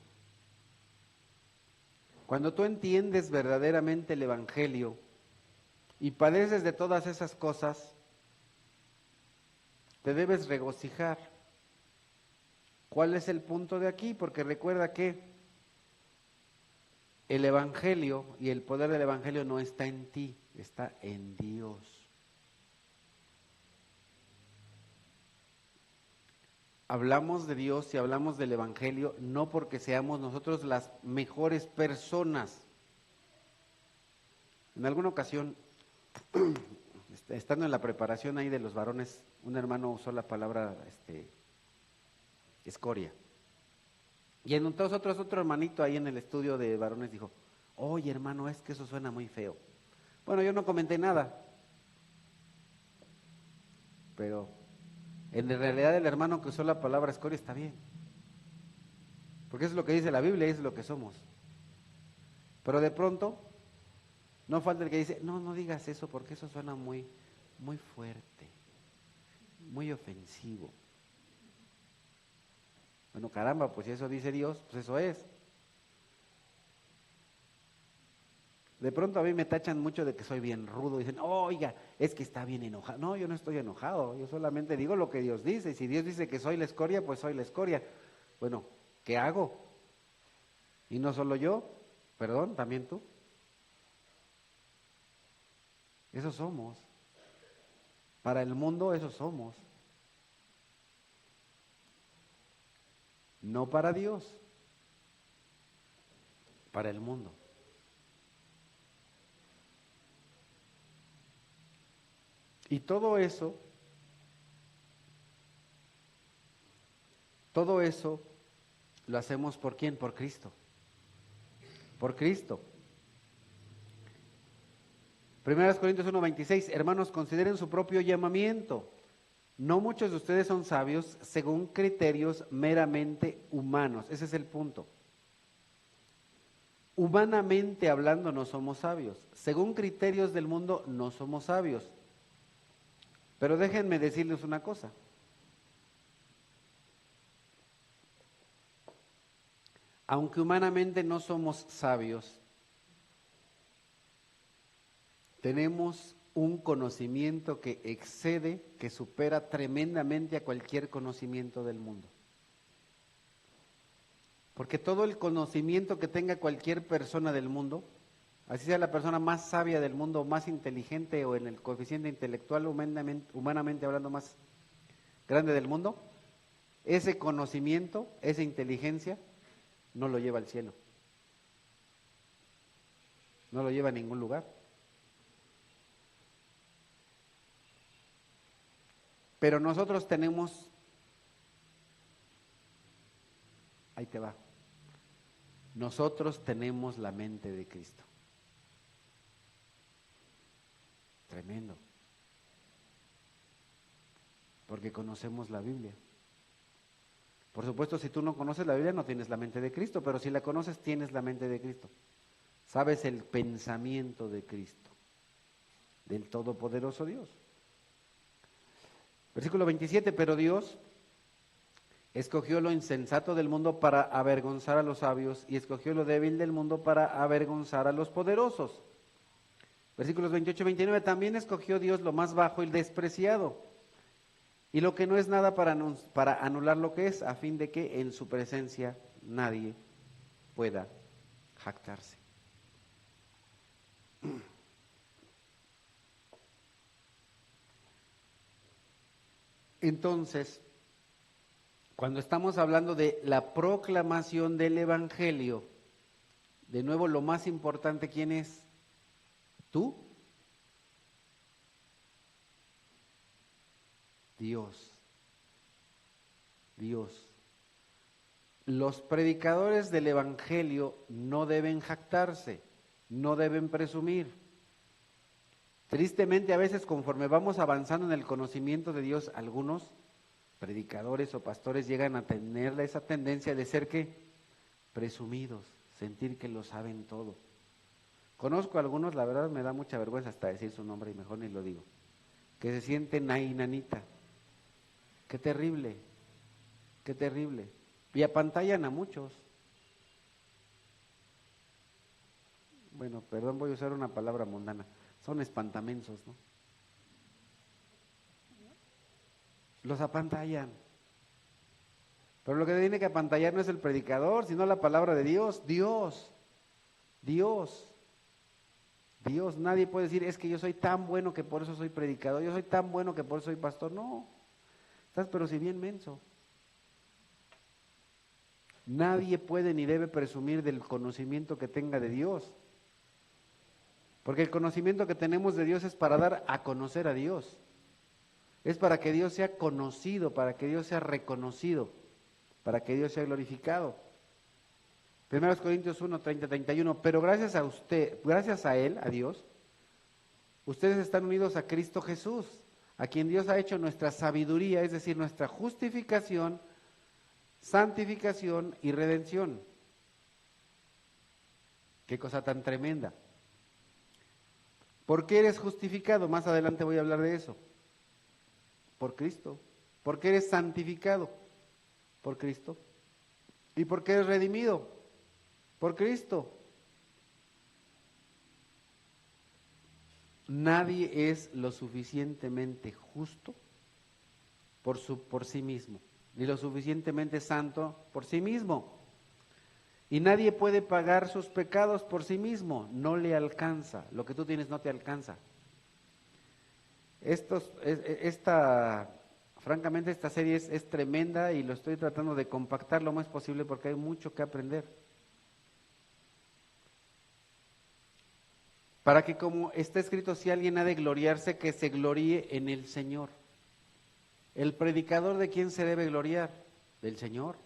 Cuando tú entiendes verdaderamente el Evangelio y padeces de todas esas cosas, te debes regocijar. ¿Cuál es el punto de aquí? Porque recuerda que el Evangelio y el poder del Evangelio no está en ti, está en Dios. Hablamos de Dios y hablamos del Evangelio no porque seamos nosotros las mejores personas. En alguna ocasión, estando en la preparación ahí de los varones, un hermano usó la palabra escoria. Y entonces otro hermanito ahí en el estudio de varones dijo, oye hermano, es que eso suena muy feo. Bueno, yo no comenté nada, pero en realidad el hermano que usó la palabra escoria está bien. Porque eso es lo que dice la Biblia y eso es lo que somos. Pero de pronto, no falta el que dice, no digas eso porque eso suena muy, muy fuerte, muy ofensivo. Bueno, caramba, pues si eso dice Dios, pues eso es. De pronto a mí me tachan mucho de que soy bien rudo. Dicen, oiga, es que está bien enojado. No, yo no estoy enojado. Yo solamente digo lo que Dios dice. Y si Dios dice que soy la escoria, pues soy la escoria. Bueno, ¿qué hago? Y no solo yo, perdón, también tú. Eso somos. Para el mundo, eso somos. No para Dios, para el mundo. Y todo eso lo hacemos ¿por quién? Por Cristo. Por Cristo. 1 Corintios 1:26, hermanos, consideren su propio llamamiento. No muchos de ustedes son sabios según criterios meramente humanos. Ese es el punto. Humanamente hablando no somos sabios. Según criterios del mundo no somos sabios. Pero déjenme decirles una cosa. Aunque humanamente no somos sabios, tenemos un conocimiento que excede, que supera tremendamente a cualquier conocimiento del mundo. Porque todo el conocimiento que tenga cualquier persona del mundo, así sea la persona más sabia del mundo, más inteligente o en el coeficiente intelectual humanamente hablando más grande del mundo, ese conocimiento, esa inteligencia, no lo lleva al cielo. No lo lleva a ningún lugar. Pero nosotros tenemos, ahí te va, nosotros tenemos la mente de Cristo. Tremendo. porque conocemos la Biblia. Por supuesto, si tú no conoces la Biblia, no tienes la mente de Cristo, pero si la conoces, tienes la mente de Cristo. Sabes el pensamiento de Cristo, del Todopoderoso Dios. Versículo 27, pero Dios escogió lo insensato del mundo para avergonzar a los sabios y escogió lo débil del mundo para avergonzar a los poderosos. Versículos 28 y 29, también escogió Dios lo más bajo y despreciado y lo que no es nada para anular lo que es, a fin de que en su presencia nadie pueda jactarse. Entonces, cuando estamos hablando de la proclamación del Evangelio, de nuevo lo más importante, ¿quién es? ¿Tú? Dios. Dios. Los predicadores del Evangelio no deben jactarse, no deben presumir. Tristemente, a veces conforme vamos avanzando en el conocimiento de Dios, algunos predicadores o pastores llegan a tener esa tendencia de ser ¿qué? Presumidos, sentir que lo saben todo. Conozco a algunos, la verdad me da mucha vergüenza hasta decir su nombre y mejor ni lo digo, que se sienten ahí, nanita. Qué terrible, qué terrible. Y apantallan a muchos. Bueno, perdón, voy a usar una palabra mundana. Son espantamensos, ¿no? Los apantallan. Pero lo que tiene que apantallar no es el predicador, sino la palabra de Dios. Dios. Nadie puede decir, es que yo soy tan bueno que por eso soy predicador, yo soy tan bueno que por eso soy pastor. No, estás pero si bien menso. Nadie puede ni debe presumir del conocimiento que tenga de Dios. Porque el conocimiento que tenemos de Dios es para dar a conocer a Dios. Es para que Dios sea conocido, para que Dios sea reconocido, para que Dios sea glorificado. 1 Corintios 1, 30, 31. Pero gracias a usted, gracias a Él, a Dios, ustedes están unidos a Cristo Jesús, a quien Dios ha hecho nuestra sabiduría, es decir, nuestra justificación, santificación y redención. Qué cosa tan tremenda. ¿Por qué eres justificado? Más adelante voy a hablar de eso. Por Cristo. ¿Por qué eres santificado? Por Cristo. ¿Y por qué eres redimido? Por Cristo. Nadie es lo suficientemente justo por sí mismo, ni lo suficientemente santo por sí mismo. Y nadie puede pagar sus pecados por sí mismo, no le alcanza. Lo que tú tienes no te alcanza. Francamente, esta serie es tremenda y lo estoy tratando de compactar lo más posible porque hay mucho que aprender. Para que, como está escrito, si alguien ha de gloriarse, que se gloríe en el Señor. ¿El predicador de quién se debe gloriar? Del Señor.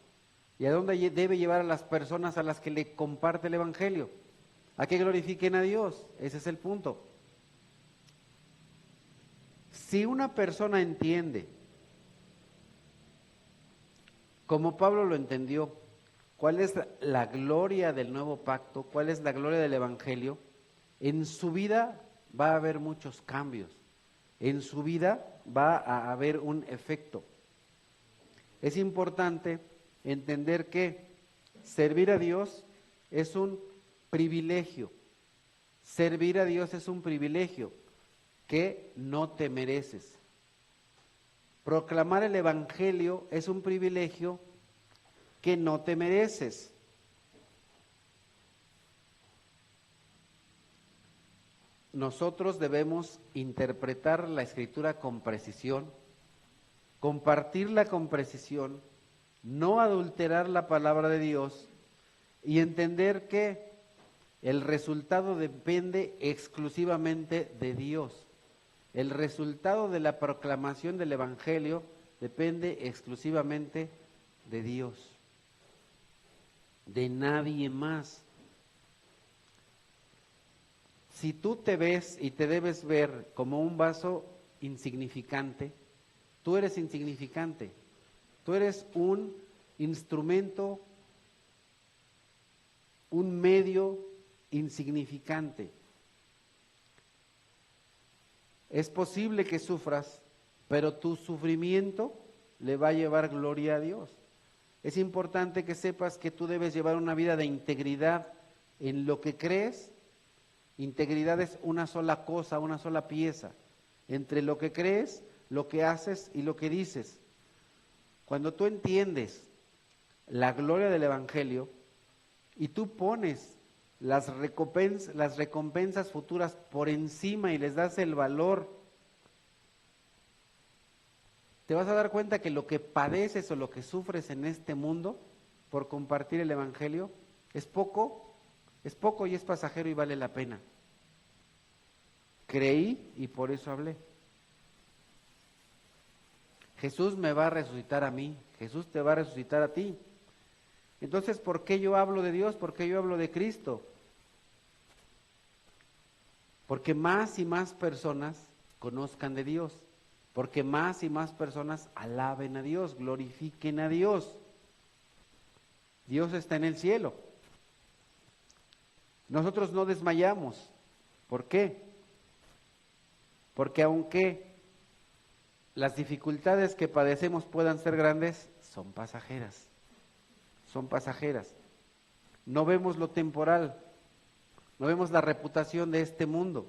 ¿Y a dónde debe llevar a las personas a las que le comparte el Evangelio? A que glorifiquen a Dios. Ese es el punto. Si una persona entiende, como Pablo lo entendió, cuál es la gloria del nuevo pacto, cuál es la gloria del Evangelio, en su vida va a haber muchos cambios. En su vida va a haber un efecto. Es importante entender que servir a Dios es un privilegio. Servir a Dios es un privilegio que no te mereces. Proclamar el Evangelio es un privilegio que no te mereces. Nosotros debemos interpretar la Escritura con precisión, compartirla con precisión, no adulterar la palabra de Dios y entender que el resultado depende exclusivamente de Dios. El resultado de la proclamación del Evangelio depende exclusivamente de Dios, de nadie más. Si tú te ves y te debes ver como un vaso insignificante, Tú eres insignificante. Tú eres un instrumento, un medio insignificante. Es posible que sufras, pero tu sufrimiento le va a llevar gloria a Dios. Es importante que sepas que tú debes llevar una vida de integridad en lo que crees. Integridad es una sola cosa, una sola pieza, entre lo que crees, lo que haces y lo que dices. Cuando tú entiendes la gloria del Evangelio y tú pones las recompensas futuras por encima y les das el valor, te vas a dar cuenta que lo que padeces o lo que sufres en este mundo por compartir el Evangelio es poco y es pasajero y vale la pena. Creí y por eso hablé. Jesús me va a resucitar a mí, Jesús te va a resucitar a ti. Entonces, ¿por qué yo hablo de Dios? ¿Por qué yo hablo de Cristo? Porque más y más personas conozcan de Dios, porque más y más personas alaben a Dios, glorifiquen a Dios. Dios está en el cielo. Nosotros no desmayamos. ¿Por qué? Porque aunque las dificultades que padecemos puedan ser grandes, son pasajeras. Son pasajeras. No vemos lo temporal, no vemos la reputación de este mundo.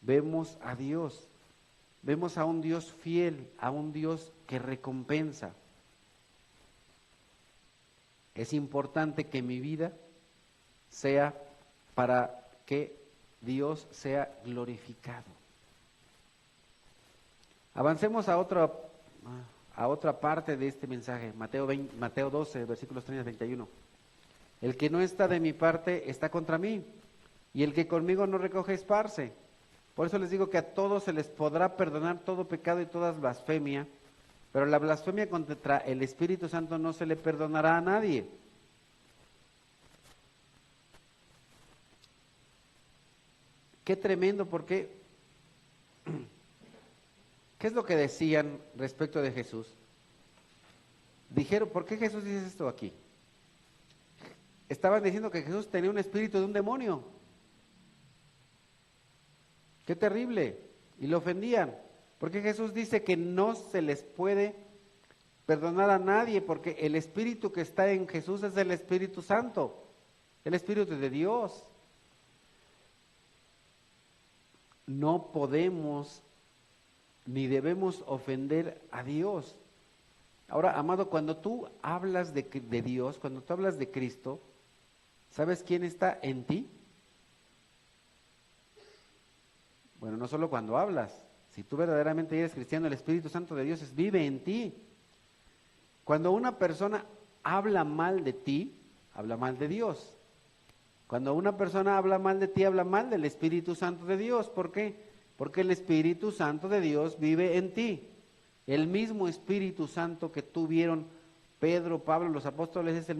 Vemos a Dios, vemos a un Dios fiel, a un Dios que recompensa. Es importante que mi vida sea para que Dios sea glorificado. Avancemos a otra parte de este mensaje, Mateo 12, versículos 30 y 31. El que no está de mi parte está contra mí, y el que conmigo no recoge esparce. Por eso les digo que a todos se les podrá perdonar todo pecado y toda blasfemia, pero la blasfemia contra el Espíritu Santo no se le perdonará a nadie. Qué tremendo, porque ¿qué es lo que decían respecto de Jesús? Dijeron, ¿por qué Jesús dice esto aquí? Estaban diciendo que Jesús tenía un espíritu de un demonio. ¡Qué terrible! Y lo ofendían. Porque Jesús dice que no se les puede perdonar a nadie, porque el espíritu que está en Jesús es el Espíritu Santo, el Espíritu de Dios. No podemos ni debemos ofender a Dios. Ahora, amado, cuando tú hablas de Dios, cuando tú hablas de Cristo, ¿sabes quién está en ti? Bueno, no solo cuando hablas. Si tú verdaderamente eres cristiano, el Espíritu Santo de Dios vive en ti. Cuando una persona habla mal de ti, habla mal de Dios. Cuando una persona habla mal de ti, habla mal del Espíritu Santo de Dios. ¿Por qué? Porque el Espíritu Santo de Dios vive en ti. El mismo Espíritu Santo que tuvieron Pedro, Pablo, los apóstoles, es el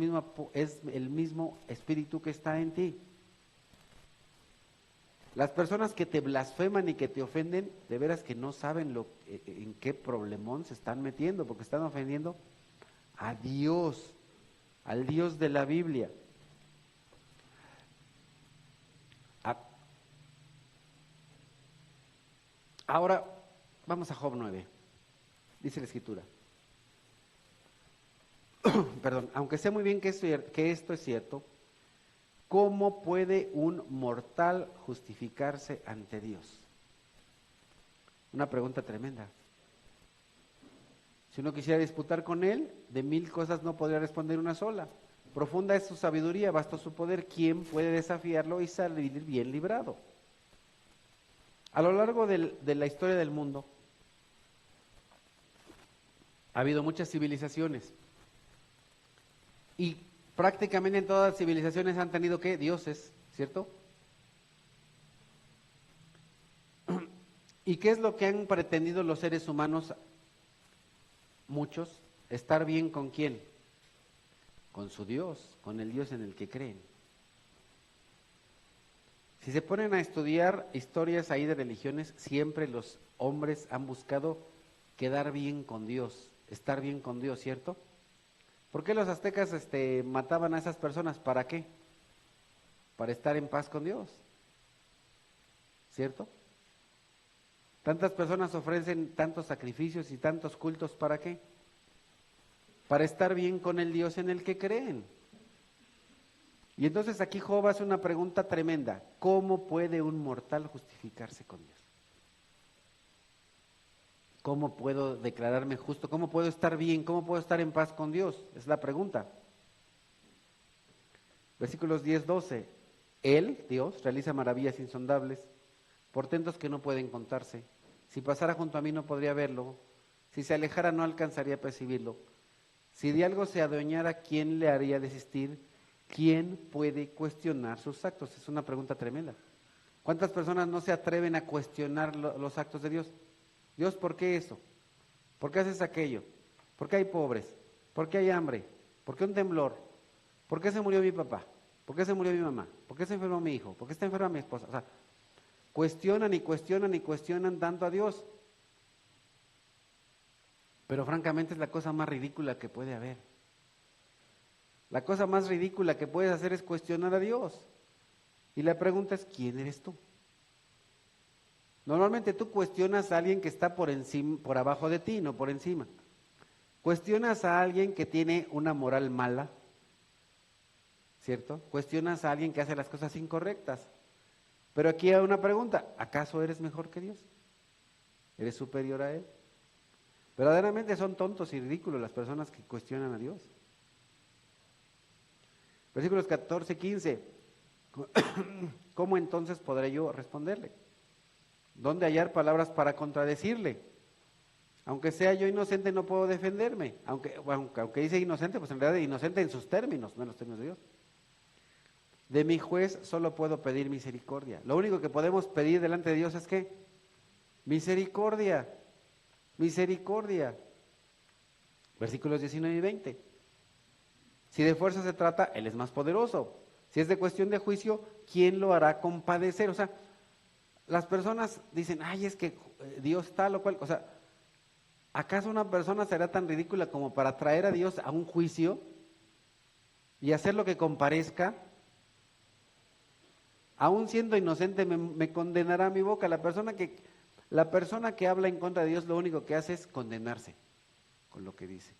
mismo Espíritu que está en ti. Las personas que te blasfeman y que te ofenden, de veras que no saben en qué problemón se están metiendo, porque están ofendiendo a Dios, al Dios de la Biblia. Ahora, vamos a Job 9. Dice la Escritura. Perdón, aunque sé muy bien que esto es cierto, ¿cómo puede un mortal justificarse ante Dios? Una pregunta tremenda. Si uno quisiera disputar con Él, de 1000 cosas no podría responder una sola. Profunda es su sabiduría, vasto su poder. ¿Quién puede desafiarlo y salir bien librado? A lo largo de la historia del mundo, ha habido muchas civilizaciones. Y prácticamente en todas las civilizaciones han tenido, ¿qué? Dioses, ¿cierto? ¿Y qué es lo que han pretendido los seres humanos? Muchos, estar bien ¿con quién? Con su Dios, con el Dios en el que creen. Si se ponen a estudiar historias ahí de religiones, siempre los hombres han buscado quedar bien con Dios, estar bien con Dios, ¿cierto? ¿Por qué los aztecas mataban a esas personas? ¿Para qué? Para estar en paz con Dios, ¿cierto? Tantas personas ofrecen tantos sacrificios y tantos cultos, ¿para qué? Para estar bien con el Dios en el que creen. Y entonces aquí Job hace una pregunta tremenda: ¿cómo puede un mortal justificarse con Dios? ¿Cómo puedo declararme justo? ¿Cómo puedo estar bien? ¿Cómo puedo estar en paz con Dios? Es la pregunta. Versículos 10, 12. Él, Dios, realiza maravillas insondables, portentos que no pueden contarse. Si pasara junto a mí no podría verlo, si se alejara no alcanzaría a percibirlo. Si de algo se adueñara, ¿quién le haría desistir? ¿Quién puede cuestionar sus actos? Es una pregunta tremenda. ¿Cuántas personas no se atreven a cuestionar los actos de Dios? Dios, ¿por qué eso? ¿Por qué haces aquello? ¿Por qué hay pobres? ¿Por qué hay hambre? ¿Por qué un temblor? ¿Por qué se murió mi papá? ¿Por qué se murió mi mamá? ¿Por qué se enfermó mi hijo? ¿Por qué está enferma mi esposa? O sea, cuestionan y cuestionan y cuestionan tanto a Dios. Pero francamente es la cosa más ridícula que puede haber. La cosa más ridícula que puedes hacer es cuestionar a Dios. Y la pregunta es, ¿quién eres tú? Normalmente tú cuestionas a alguien que está por encima, por abajo de ti, no por encima. Cuestionas a alguien que tiene una moral mala, ¿cierto? Cuestionas a alguien que hace las cosas incorrectas. Pero aquí hay una pregunta: ¿acaso eres mejor que Dios? ¿Eres superior a Él? Verdaderamente son tontos y ridículos las personas que cuestionan a Dios. Versículos 14, 15. ¿Cómo entonces podré yo responderle? ¿Dónde hallar palabras para contradecirle? Aunque sea yo inocente, no puedo defenderme. Aunque dice inocente, pues en realidad inocente en sus términos, no en los términos de Dios. De mi juez solo puedo pedir misericordia. Lo único que podemos pedir delante de Dios es ¿qué? Misericordia. Misericordia. Versículos 19 y 20. Si de fuerza se trata, Él es más poderoso. Si es de cuestión de juicio, ¿quién lo hará compadecer? O sea, las personas dicen, ay, es que Dios tal o cual. O sea, ¿acaso una persona será tan ridícula como para traer a Dios a un juicio y hacer lo que comparezca? Aún siendo inocente me condenará mi boca. La persona que habla en contra de Dios lo único que hace es condenarse con lo que dice.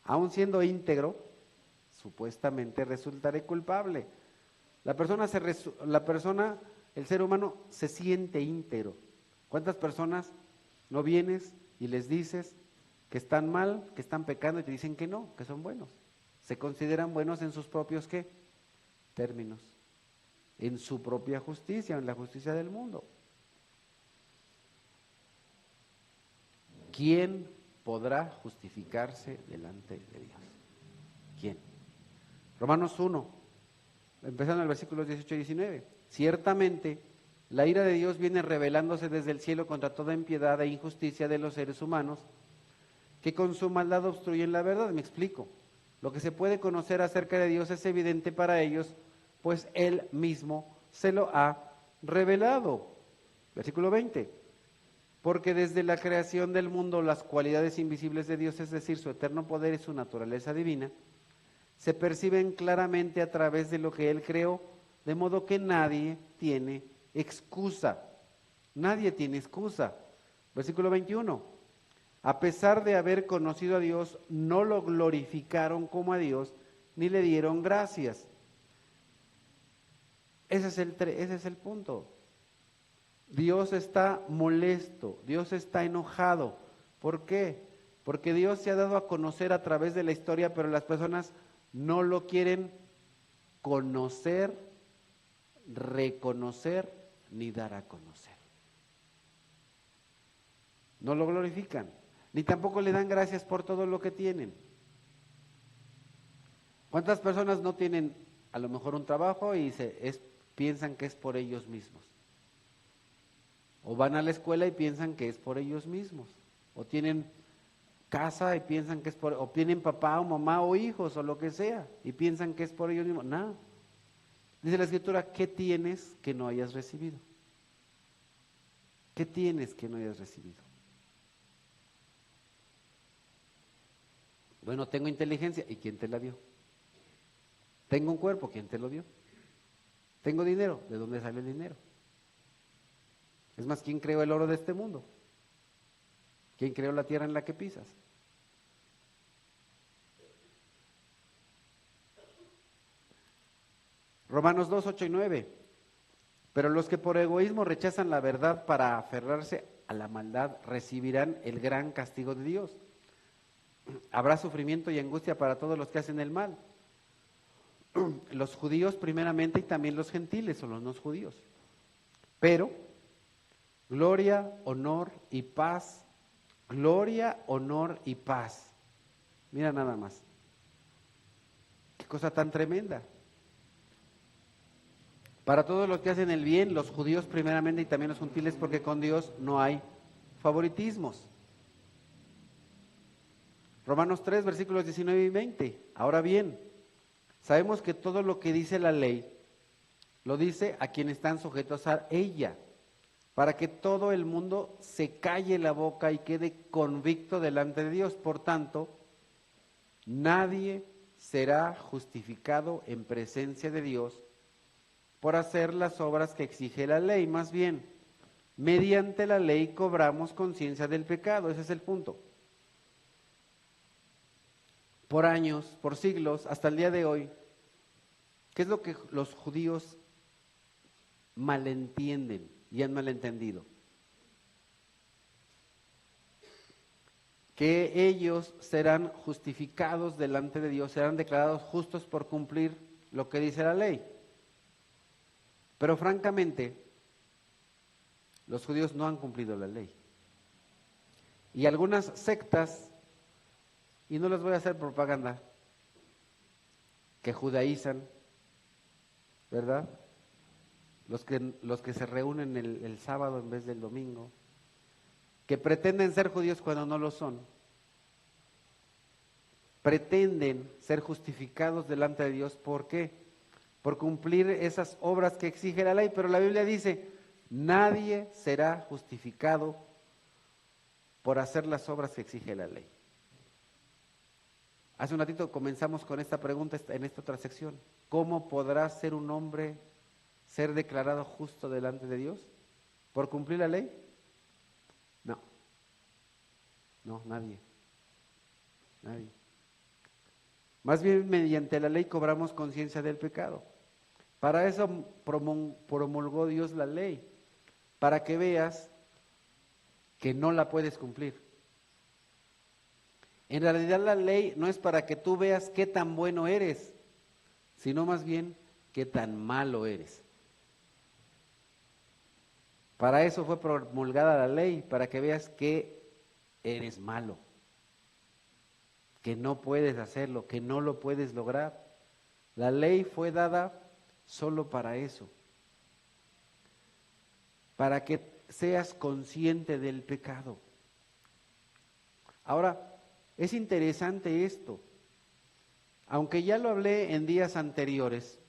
Aún siendo íntegro, supuestamente resultaré culpable. El ser humano se siente íntegro. ¿Cuántas personas no vienes y les dices que están mal, que están pecando y te dicen que no, que son buenos? Se consideran buenos en sus propios ¿qué? Términos, en su propia justicia, en la justicia del mundo. ¿Quién podrá justificarse delante de Dios? ¿Quién? Romanos 1, empezando en el versículo 18 y 19. Ciertamente, la ira de Dios viene revelándose desde el cielo contra toda impiedad e injusticia de los seres humanos, que con su maldad obstruyen la verdad. Me explico. Lo que se puede conocer acerca de Dios es evidente para ellos, pues Él mismo se lo ha revelado. Versículo 20. Porque desde la creación del mundo las cualidades invisibles de Dios, es decir, su eterno poder y su naturaleza divina, se perciben claramente a través de lo que Él creó, de modo que nadie tiene excusa. Nadie tiene excusa. Versículo 21. A pesar de haber conocido a Dios, no lo glorificaron como a Dios, ni le dieron gracias. Ese es el punto. Dios está molesto, Dios está enojado. ¿Por qué? Porque Dios se ha dado a conocer a través de la historia, pero las personas no lo quieren conocer, reconocer, ni dar a conocer. No lo glorifican, ni tampoco le dan gracias por todo lo que tienen. ¿Cuántas personas no tienen a lo mejor un trabajo y piensan que es por ellos mismos? O van a la escuela y piensan que es por ellos mismos. O tienen casa y piensan que es o tienen papá o mamá o hijos o lo que sea y piensan que es por ellos mismos. Nada. Dice la Escritura, ¿qué tienes que no hayas recibido? ¿Qué tienes que no hayas recibido? Bueno, tengo inteligencia, ¿y quién te la dio? Tengo un cuerpo, ¿quién te lo dio? Tengo dinero, ¿de dónde sale el dinero? Es más, ¿quién creó el oro de este mundo? ¿Quién creó la tierra en la que pisas? Romanos 2, 8 y 9. Pero los que por egoísmo rechazan la verdad para aferrarse a la maldad recibirán el gran castigo de Dios. Habrá sufrimiento y angustia para todos los que hacen el mal. Los judíos primeramente y también los gentiles o los no judíos. Pero gloria, honor y paz. Gloria, honor y paz. Mira nada más. Qué cosa tan tremenda. Para todos los que hacen el bien, los judíos primeramente y también los gentiles, porque con Dios no hay favoritismos. Romanos 3, versículos 19 y 20. Ahora bien, sabemos que todo lo que dice la ley, lo dice a quienes están sujetos a ella, para que todo el mundo se calle la boca y quede convicto delante de Dios. Por tanto, nadie será justificado en presencia de Dios por hacer las obras que exige la ley. Más bien, mediante la ley cobramos conciencia del pecado. Ese es el punto. Por años, por siglos, hasta el día de hoy, ¿qué es lo que los judíos malentienden y han malentendido? Que ellos serán justificados delante de Dios, serán declarados justos por cumplir lo que dice la ley. Pero francamente, los judíos no han cumplido la ley. Y algunas sectas, y no les voy a hacer propaganda, que judaizan, ¿verdad? Los que se reúnen el sábado en vez del domingo, que pretenden ser judíos cuando no lo son, pretenden ser justificados delante de Dios. ¿Por qué? Por cumplir esas obras que exige la ley, pero la Biblia dice, nadie será justificado por hacer las obras que exige la ley. Hace un ratito comenzamos con esta pregunta en esta otra sección. ¿Cómo podrá ser un hombre ser declarado justo delante de Dios? ¿Por cumplir la ley? No, nadie. Más bien mediante la ley cobramos conciencia del pecado. Para eso promulgó Dios la ley, para que veas que no la puedes cumplir. En realidad la ley no es para que tú veas qué tan bueno eres, sino más bien qué tan malo eres. Para eso fue promulgada la ley, para que veas que eres malo, que no puedes hacerlo, que no lo puedes lograr. La ley fue dada solo para eso, para que seas consciente del pecado. Ahora, es interesante esto. Aunque ya lo hablé en días anteriores,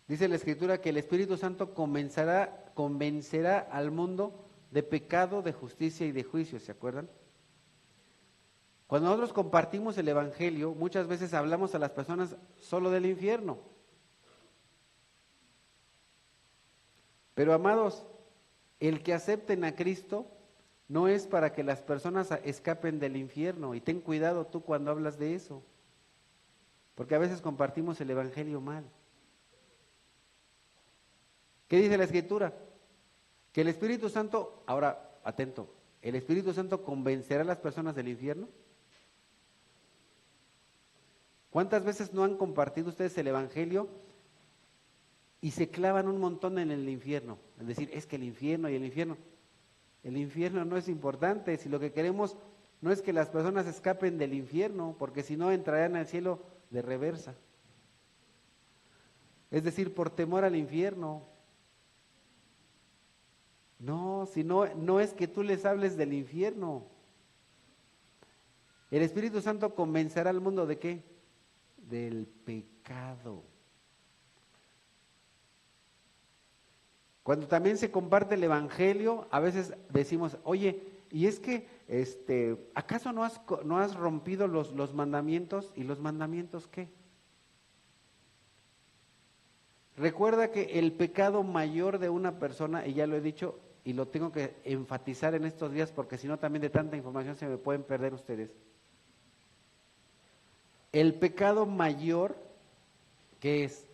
dice la Escritura que el Espíritu Santo convencerá al mundo de pecado, de justicia y de juicio, ¿se acuerdan? Cuando nosotros compartimos el Evangelio, muchas veces hablamos a las personas solo del infierno. Pero amados, el que acepten a Cristo no es para que las personas escapen del infierno. Y ten cuidado tú cuando hablas de eso, porque a veces compartimos el Evangelio mal. ¿Qué dice la Escritura? Que el Espíritu Santo, ahora atento, ¿el Espíritu Santo convencerá a las personas del infierno? ¿Cuántas veces no han compartido ustedes el Evangelio y se clavan un montón en el infierno? Es decir, es que el infierno y el infierno. El infierno no es importante, si lo que queremos no es que las personas escapen del infierno, porque si no entrarán al cielo de reversa. Es decir, por temor al infierno. No, si no es que tú les hables del infierno. El Espíritu Santo convencerá al mundo ¿de qué? Del pecado. Cuando también se comparte el Evangelio, a veces decimos, oye, y es que, ¿acaso no has rompido los mandamientos? ¿Y los mandamientos qué? Recuerda que el pecado mayor de una persona, y ya lo he dicho, y lo tengo que enfatizar en estos días porque si no también de tanta información se me pueden perder ustedes. El pecado mayor, que es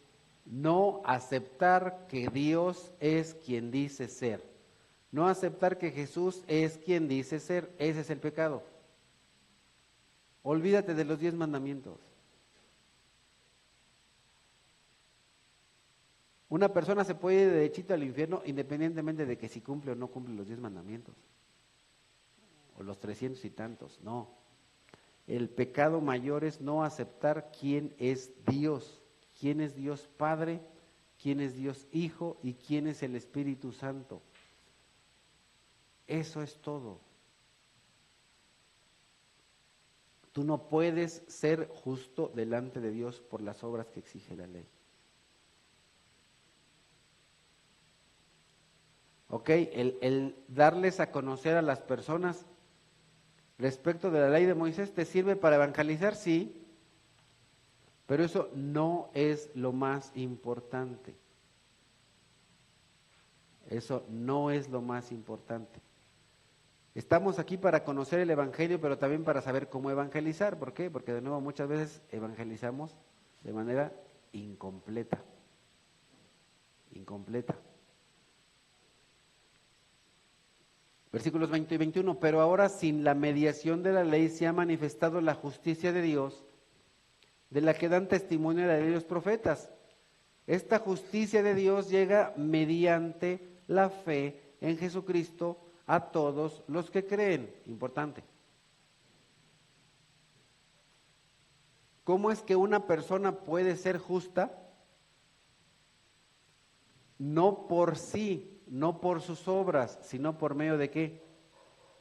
no aceptar que Dios es quien dice ser, no aceptar que Jesús es quien dice ser, ese es el pecado. Olvídate de los 10 mandamientos. Una persona se puede ir derechito al infierno independientemente de que si cumple o no cumple los 10 mandamientos, o los 300 y tantos, no. El pecado mayor es no aceptar quién es Dios Padre, quién es Dios Hijo y quién es el Espíritu Santo. Eso es todo. Tú no puedes ser justo delante de Dios por las obras que exige la ley. ¿Ok? El darles a conocer a las personas respecto de la ley de Moisés te sirve para evangelizar, sí, pero eso no es lo más importante. Eso no es lo más importante. Estamos aquí para conocer el Evangelio, pero también para saber cómo evangelizar. ¿Por qué? Porque de nuevo muchas veces evangelizamos de manera incompleta. Incompleta. Versículos 20 y 21, pero ahora sin la mediación de la ley se ha manifestado la justicia de Dios, de la que dan testimonio la ley y los profetas. Esta justicia de Dios llega mediante la fe en Jesucristo a todos los que creen. Importante. ¿Cómo es que una persona puede ser justa? No por sí, no por sus obras, sino por medio de ¿qué?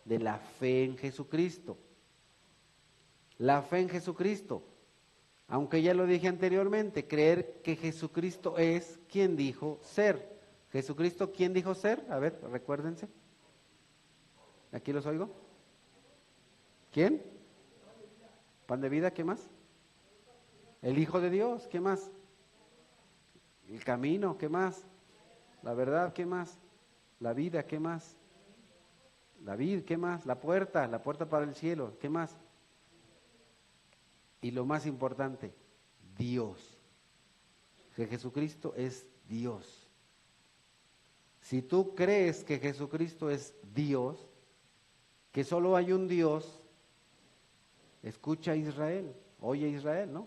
De la fe en Jesucristo. La fe en Jesucristo. Aunque ya lo dije anteriormente, creer que Jesucristo es quien dijo ser. ¿Jesucristo quién dijo ser? A ver, recuérdense. ¿Aquí los oigo? ¿Quién? Pan de vida, ¿qué más? El Hijo de Dios, ¿qué más? El camino, ¿qué más? La verdad, ¿qué más? La vida, ¿qué más? La vida, ¿qué más? La puerta para el cielo, ¿qué más? Y lo más importante, Dios. Que Jesucristo es Dios. Si tú crees que Jesucristo es Dios, que solo hay un Dios, escucha a Israel, oye a Israel, ¿no?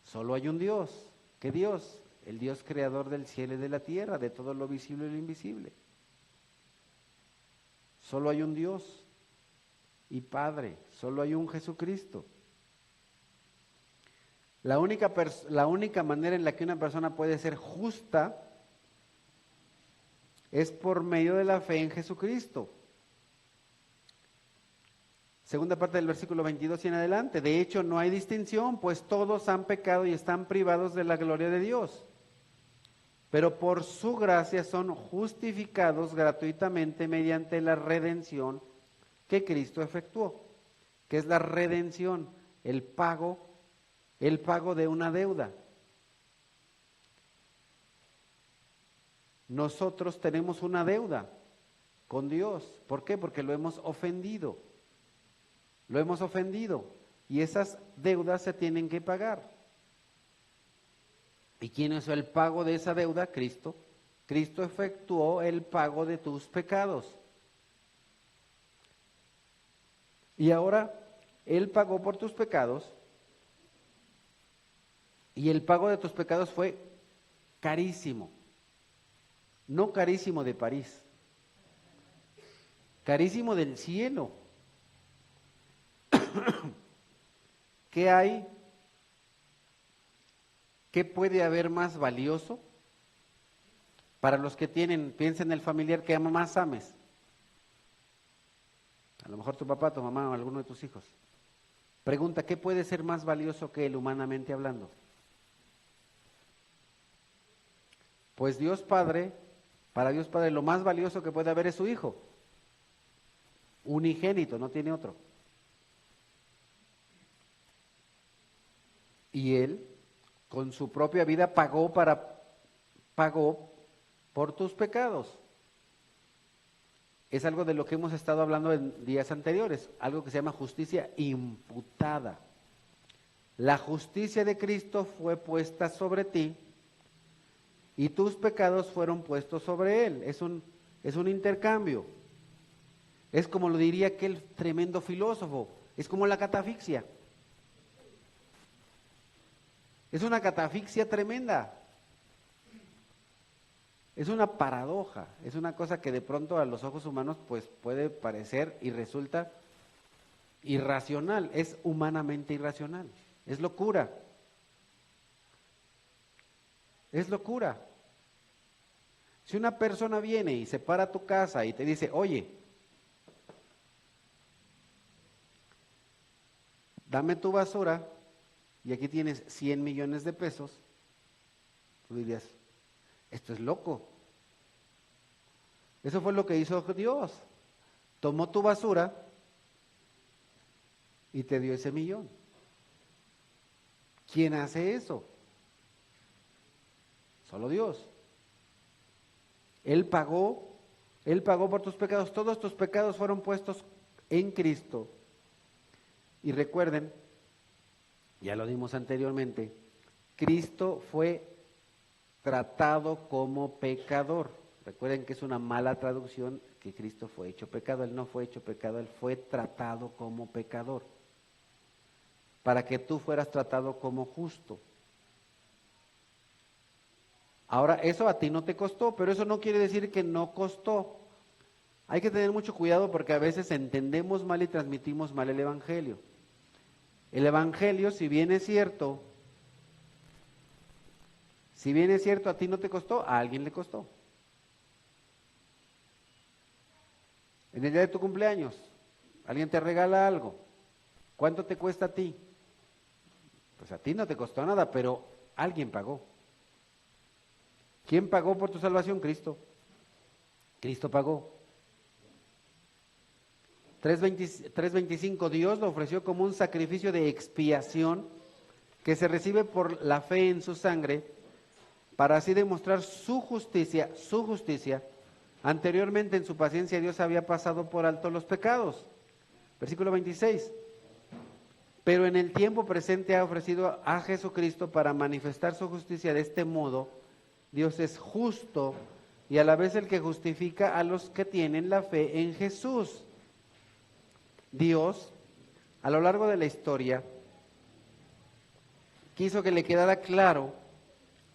Solo hay un Dios. ¿Qué Dios? El Dios creador del cielo y de la tierra, de todo lo visible y lo invisible. Solo hay un Dios y Padre, solo hay un Jesucristo. La única manera en la que una persona puede ser justa es por medio de la fe en Jesucristo. Segunda parte del versículo 22 y en adelante. De hecho, no hay distinción, pues todos han pecado y están privados de la gloria de Dios. Pero por su gracia son justificados gratuitamente mediante la redención que Cristo efectuó. ¿Qué es la redención? El pago de una deuda. Nosotros tenemos una deuda con Dios. ¿Por qué? Porque lo hemos ofendido. Lo hemos ofendido. Y esas deudas se tienen que pagar. ¿Y quién hizo el pago de esa deuda? Cristo. Cristo efectuó el pago de tus pecados. Y ahora Él pagó por tus pecados. Y el pago de tus pecados fue carísimo. No carísimo de París. Carísimo del cielo. ¿Qué hay? ¿Qué puede haber más valioso? Para los que tienen, piensa en el familiar que más ames. A lo mejor tu papá, tu mamá o alguno de tus hijos. Pregunta, ¿qué puede ser más valioso que él humanamente hablando? Pues Dios Padre, para Dios Padre lo más valioso que puede haber es su Hijo. unigénito, no tiene otro. Y Él, con su propia vida, pagó por tus pecados. Es algo de lo que hemos estado hablando en días anteriores, algo que se llama justicia imputada. La justicia de Cristo fue puesta sobre ti y tus pecados fueron puestos sobre Él. Es un intercambio. Es como lo diría aquel tremendo filósofo, es como la catafixia. Es una catafixia tremenda. Es una paradoja, es una cosa que de pronto a los ojos humanos pues puede parecer y resulta irracional, es humanamente irracional, es locura. Es locura. Si una persona viene y se para a tu casa y te dice, oye, dame tu basura y aquí tienes 100 millones de pesos, tú dirías, esto es loco. Eso fue lo que hizo Dios. Tomó tu basura y te dio ese millón. ¿Quién hace eso? Solo Dios. Él pagó por tus pecados. Todos tus pecados fueron puestos en Cristo. Y recuerden, ya lo dimos anteriormente, Cristo fue tratado como pecador. Recuerden que es una mala traducción que Cristo fue hecho pecado. Él no fue hecho pecado, Él fue tratado como pecador. Para que tú fueras tratado como justo. Ahora, eso a ti no te costó, pero eso no quiere decir que no costó. Hay que tener mucho cuidado porque a veces entendemos mal y transmitimos mal el Evangelio. El Evangelio, si bien es cierto, a ti no te costó, a alguien le costó. En el día de tu cumpleaños, alguien te regala algo. ¿Cuánto te cuesta a ti? Pues a ti no te costó nada, pero alguien pagó. ¿Quién pagó por tu salvación? Cristo. Cristo pagó. 3:25, Dios lo ofreció como un sacrificio de expiación que se recibe por la fe en su sangre, para así demostrar su justicia. Anteriormente en su paciencia Dios había pasado por alto los pecados. Versículo 26. Pero en el tiempo presente ha ofrecido a Jesucristo para manifestar su justicia. De este modo, Dios es justo y a la vez el que justifica a los que tienen la fe en Jesús. Dios, a lo largo de la historia, quiso que le quedara claro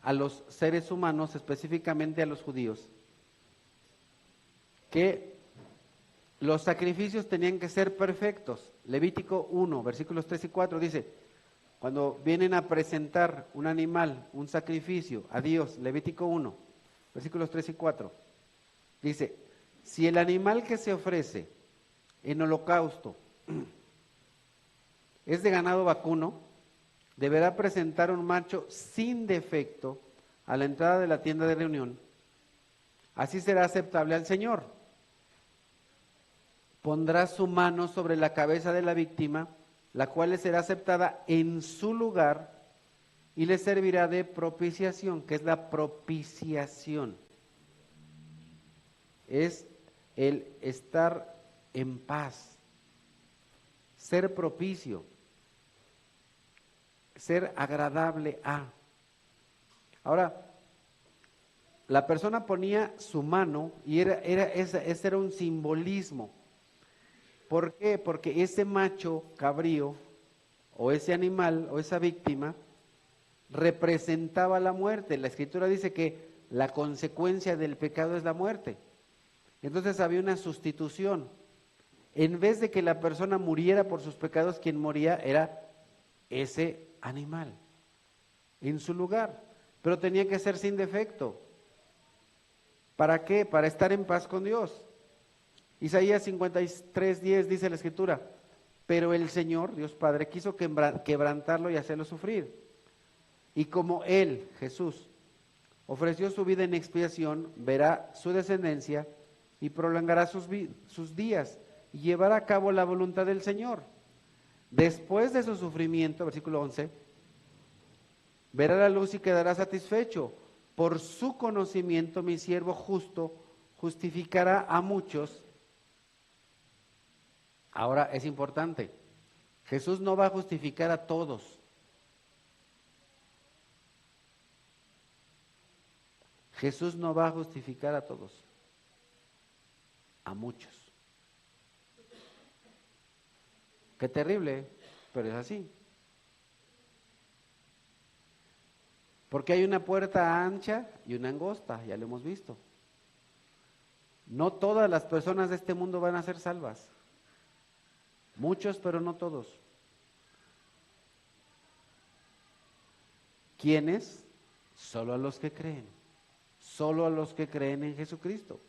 a los seres humanos, específicamente a los judíos, que los sacrificios tenían que ser perfectos. Levítico 1, versículos 3 y 4 dice, cuando vienen a presentar un animal, un sacrificio a Dios, Levítico 1, versículos 3 y 4, dice, si el animal que se ofrece en holocausto es de ganado vacuno, deberá presentar un macho sin defecto a la entrada de la tienda de reunión. Así será aceptable al Señor. Pondrá su mano sobre la cabeza de la víctima, la cual le será aceptada en su lugar y le servirá de propiciación. ¿Qué es la propiciación? Es el estar en paz, ser propicio, ser agradable a. Ahora, la persona ponía su mano y ese era un simbolismo. ¿Por qué? Porque ese macho cabrío o ese animal o esa víctima representaba la muerte. La Escritura dice que la consecuencia del pecado es la muerte. Entonces había una sustitución. En vez de que la persona muriera por sus pecados, quien moría era ese animal en su lugar. Pero tenía que ser sin defecto. ¿Para qué? Para estar en paz con Dios. Isaías 53:10 dice la Escritura, pero el Señor, Dios Padre, quiso quebrantarlo y hacerlo sufrir. Y como Él, Jesús, ofreció su vida en expiación, verá su descendencia y prolongará sus días. y llevar a cabo la voluntad del Señor. Después de su sufrimiento, versículo 11, verá la luz y quedará satisfecho. Por su conocimiento mi siervo justo justificará a muchos. Ahora es importante, Jesús no va a justificar a todos. Jesús no va a justificar a todos, a muchos. Qué terrible, pero es así. Porque hay una puerta ancha y una angosta, ya lo hemos visto. No todas las personas de este mundo van a ser salvas. Muchos, pero no todos. ¿Quiénes? Solo a los que creen. Solo a los que creen en Jesucristo.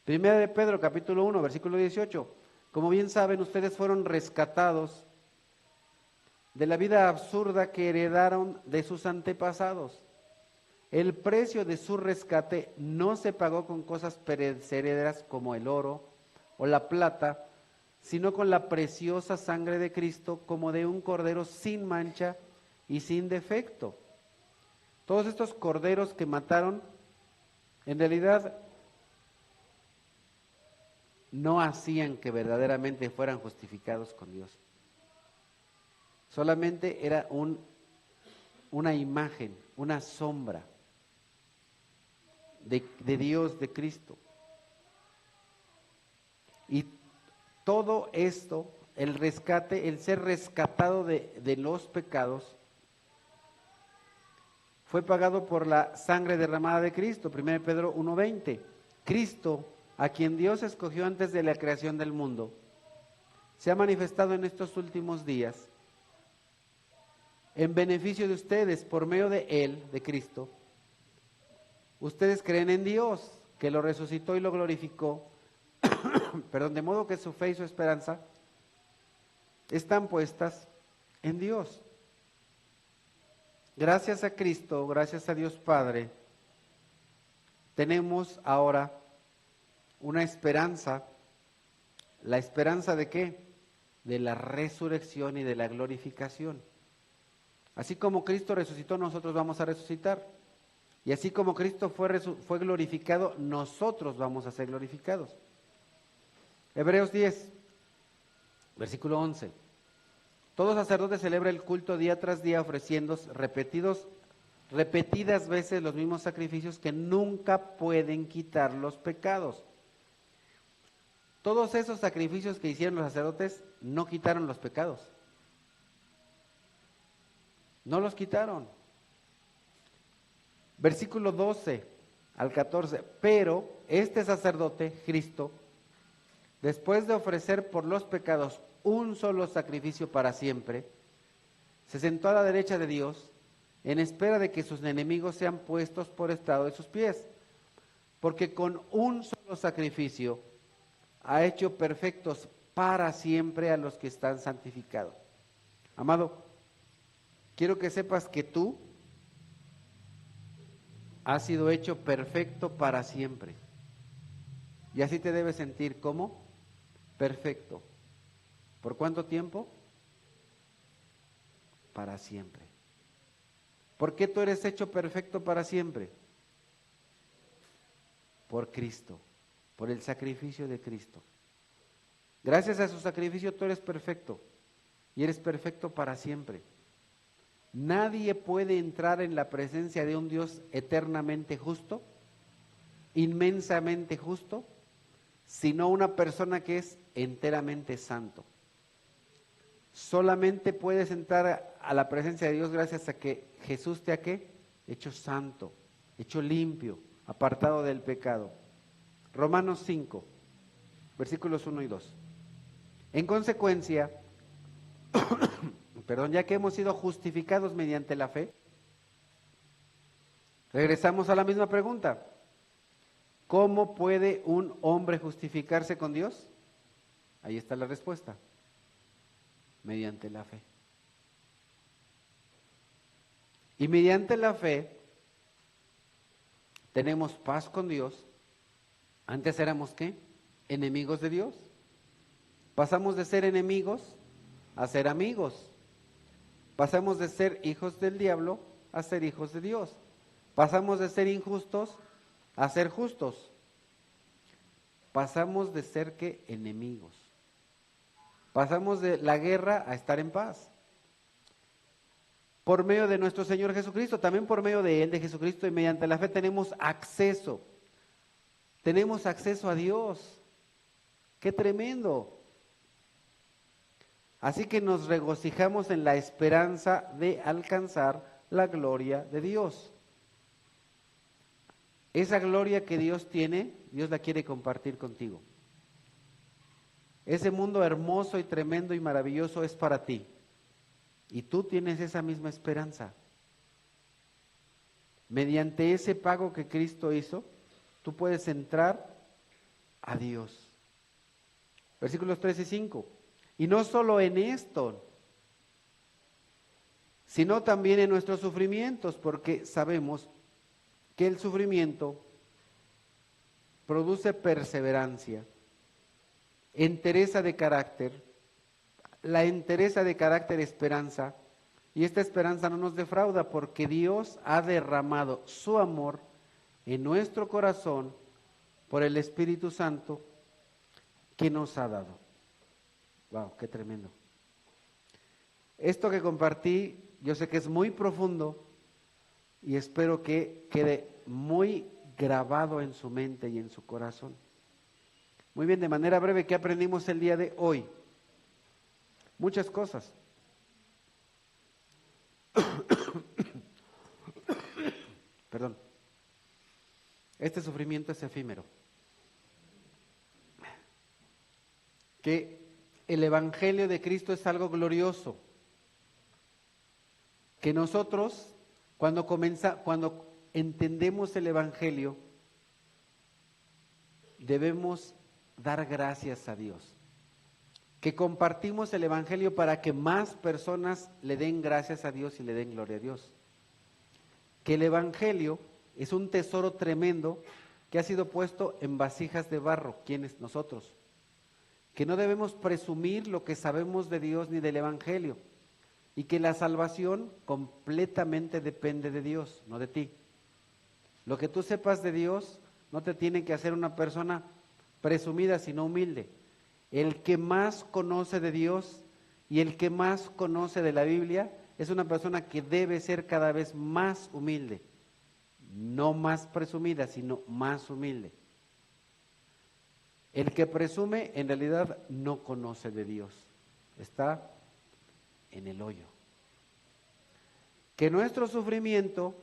Primera de Pedro, capítulo 1, versículo 18. Como bien saben, ustedes fueron rescatados de la vida absurda que heredaron de sus antepasados. El precio de su rescate no se pagó con cosas perecederas como el oro o la plata, sino con la preciosa sangre de Cristo, como de un cordero sin mancha y sin defecto. Todos estos corderos que mataron, en realidad no hacían que verdaderamente fueran justificados con Dios. Solamente era una imagen, una sombra de Dios, de Cristo. Y todo esto, el rescate, el ser rescatado de los pecados, fue pagado por la sangre derramada de Cristo. 1 Pedro 1:20. Cristo, a quien Dios escogió antes de la creación del mundo, se ha manifestado en estos últimos días en beneficio de ustedes por medio de Él, de Cristo. Ustedes creen en Dios, que lo resucitó y lo glorificó, perdón, de modo que su fe y su esperanza están puestas en Dios. Gracias a Cristo, gracias a Dios Padre, tenemos ahora una esperanza. ¿La esperanza de qué? De la resurrección y de la glorificación. Así como Cristo resucitó, nosotros vamos a resucitar. Y así como Cristo fue glorificado, nosotros vamos a ser glorificados. Hebreos 10, versículo 11. Todo sacerdote celebra el culto día tras día ofreciendo repetidas veces los mismos sacrificios que nunca pueden quitar los pecados. Todos esos sacrificios que hicieron los sacerdotes no quitaron los pecados. No los quitaron. Versículo 12 al 14. Pero este sacerdote, Cristo, después de ofrecer por los pecados un solo sacrificio para siempre, se sentó a la derecha de Dios en espera de que sus enemigos sean puestos por estrado de sus pies. Porque con un solo sacrificio ha hecho perfectos para siempre a los que están santificados. Amado, quiero que sepas que tú has sido hecho perfecto para siempre. Y así te debes sentir como perfecto. ¿Por cuánto tiempo? Para siempre. ¿Por qué tú eres hecho perfecto para siempre? Por Cristo, por el sacrificio de Cristo. Gracias a su sacrificio tú eres perfecto y eres perfecto para siempre. Nadie puede entrar en la presencia de un Dios eternamente justo, inmensamente justo, sino una persona que es enteramente santo. Solamente puedes entrar a la presencia de Dios gracias a que Jesús te ha ¿qué? Hecho santo, hecho limpio, apartado del pecado. Romanos 5, versículos 1 y 2. En consecuencia, ya que hemos sido justificados mediante la fe, regresamos a la misma pregunta. ¿Cómo puede un hombre justificarse con Dios? Ahí está la respuesta. Mediante la fe. Y mediante la fe tenemos paz con Dios. Antes éramos ¿qué? Enemigos de Dios. Pasamos de ser enemigos a ser amigos. Pasamos de ser hijos del diablo a ser hijos de Dios. Pasamos de ser injustos a ser justos. Pasamos de ser ¿qué? Enemigos. Pasamos de la guerra a estar en paz. Por medio de nuestro Señor Jesucristo, también por medio de Él, de Jesucristo, y mediante la fe tenemos acceso. Tenemos acceso a Dios. ¡Qué tremendo! Así que nos regocijamos en la esperanza de alcanzar la gloria de Dios. Esa gloria que Dios tiene, Dios la quiere compartir contigo. Ese mundo hermoso y tremendo y maravilloso es para ti. Y tú tienes esa misma esperanza. Mediante ese pago que Cristo hizo, tú puedes entrar a Dios. Versículos 3 y 5. Y no solo en esto, sino también en nuestros sufrimientos, porque sabemos que el sufrimiento produce perseverancia, entereza de carácter, la entereza de carácter esperanza, y esta esperanza no nos defrauda porque Dios ha derramado su amor en nuestro corazón por el Espíritu Santo que nos ha dado. Wow, qué tremendo. Esto que compartí, yo sé que es muy profundo y espero que quede muy grabado en su mente y en su corazón. Muy bien, de manera breve, ¿qué aprendimos el día de hoy? Muchas cosas. Perdón. Este sufrimiento es efímero. Que el Evangelio de Cristo es algo glorioso. Que nosotros, cuando entendemos el Evangelio, debemos dar gracias a Dios. Que compartimos el Evangelio para que más personas le den gracias a Dios y le den gloria a Dios. Que el Evangelio es un tesoro tremendo que ha sido puesto en vasijas de barro. ¿Quiénes? Nosotros. Que no debemos presumir lo que sabemos de Dios ni del Evangelio. Y que la salvación completamente depende de Dios, no de ti. Lo que tú sepas de Dios no te tiene que hacer una persona presumida, sino humilde. El que más conoce de Dios y el que más conoce de la Biblia es una persona que debe ser cada vez más humilde. No más presumida, sino más humilde. El que presume en realidad no conoce de Dios. Está en el hoyo. Que nuestro sufrimiento,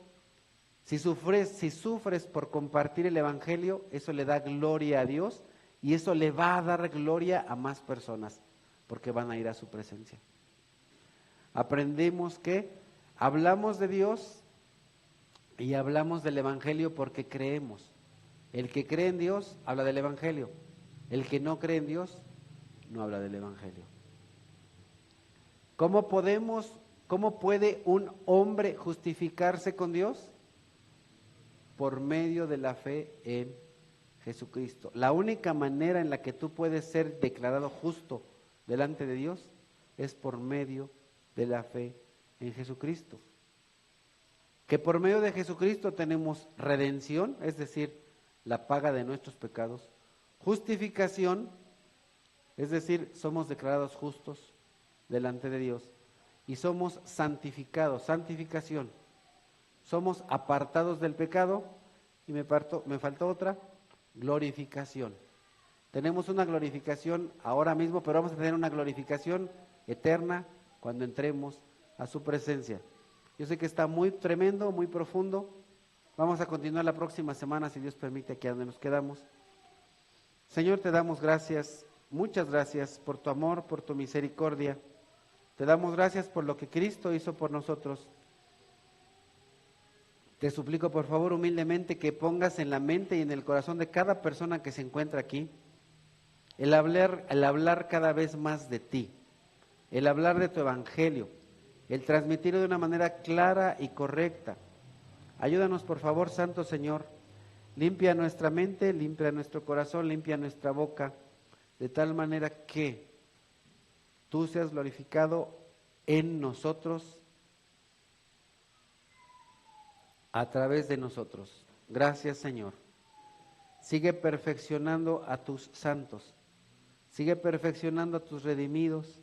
si sufres por compartir el Evangelio, eso le da gloria a Dios y eso le va a dar gloria a más personas, porque van a ir a su presencia. Aprendemos que hablamos de Dios y hablamos del Evangelio porque creemos. El que cree en Dios habla del Evangelio. El que no cree en Dios no habla del Evangelio. ¿Cómo puede un hombre justificarse con Dios? Por medio de la fe en Jesucristo. La única manera en la que tú puedes ser declarado justo delante de Dios es por medio de la fe en Jesucristo. Que por medio de Jesucristo tenemos redención, es decir, la paga de nuestros pecados, justificación, es decir, somos declarados justos delante de Dios, y somos santificados, santificación, somos apartados del pecado, y me faltó otra, glorificación. Tenemos una glorificación ahora mismo, pero vamos a tener una glorificación eterna cuando entremos a su presencia. Yo sé que está muy tremendo, muy profundo. Vamos a continuar la próxima semana, si Dios permite, aquí donde nos quedamos. Señor, te damos gracias, muchas gracias por tu amor, por tu misericordia. Te damos gracias por lo que Cristo hizo por nosotros. Te suplico por favor humildemente que pongas en la mente y en el corazón de cada persona que se encuentra aquí el hablar cada vez más de ti, el hablar de tu evangelio, el transmitirlo de una manera clara y correcta. Ayúdanos por favor, Santo Señor, limpia nuestra mente, limpia nuestro corazón, limpia nuestra boca, de tal manera que tú seas glorificado en nosotros, a través de nosotros. Gracias, Señor. Sigue perfeccionando a tus santos, sigue perfeccionando a tus redimidos.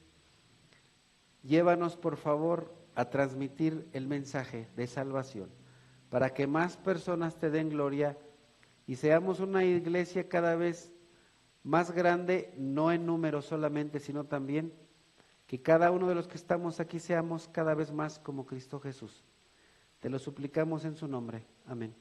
Llévanos, por favor, a transmitir el mensaje de salvación, para que más personas te den gloria y seamos una iglesia cada vez más grande, no en número solamente, sino también que cada uno de los que estamos aquí seamos cada vez más como Cristo Jesús. Te lo suplicamos en su nombre. Amén.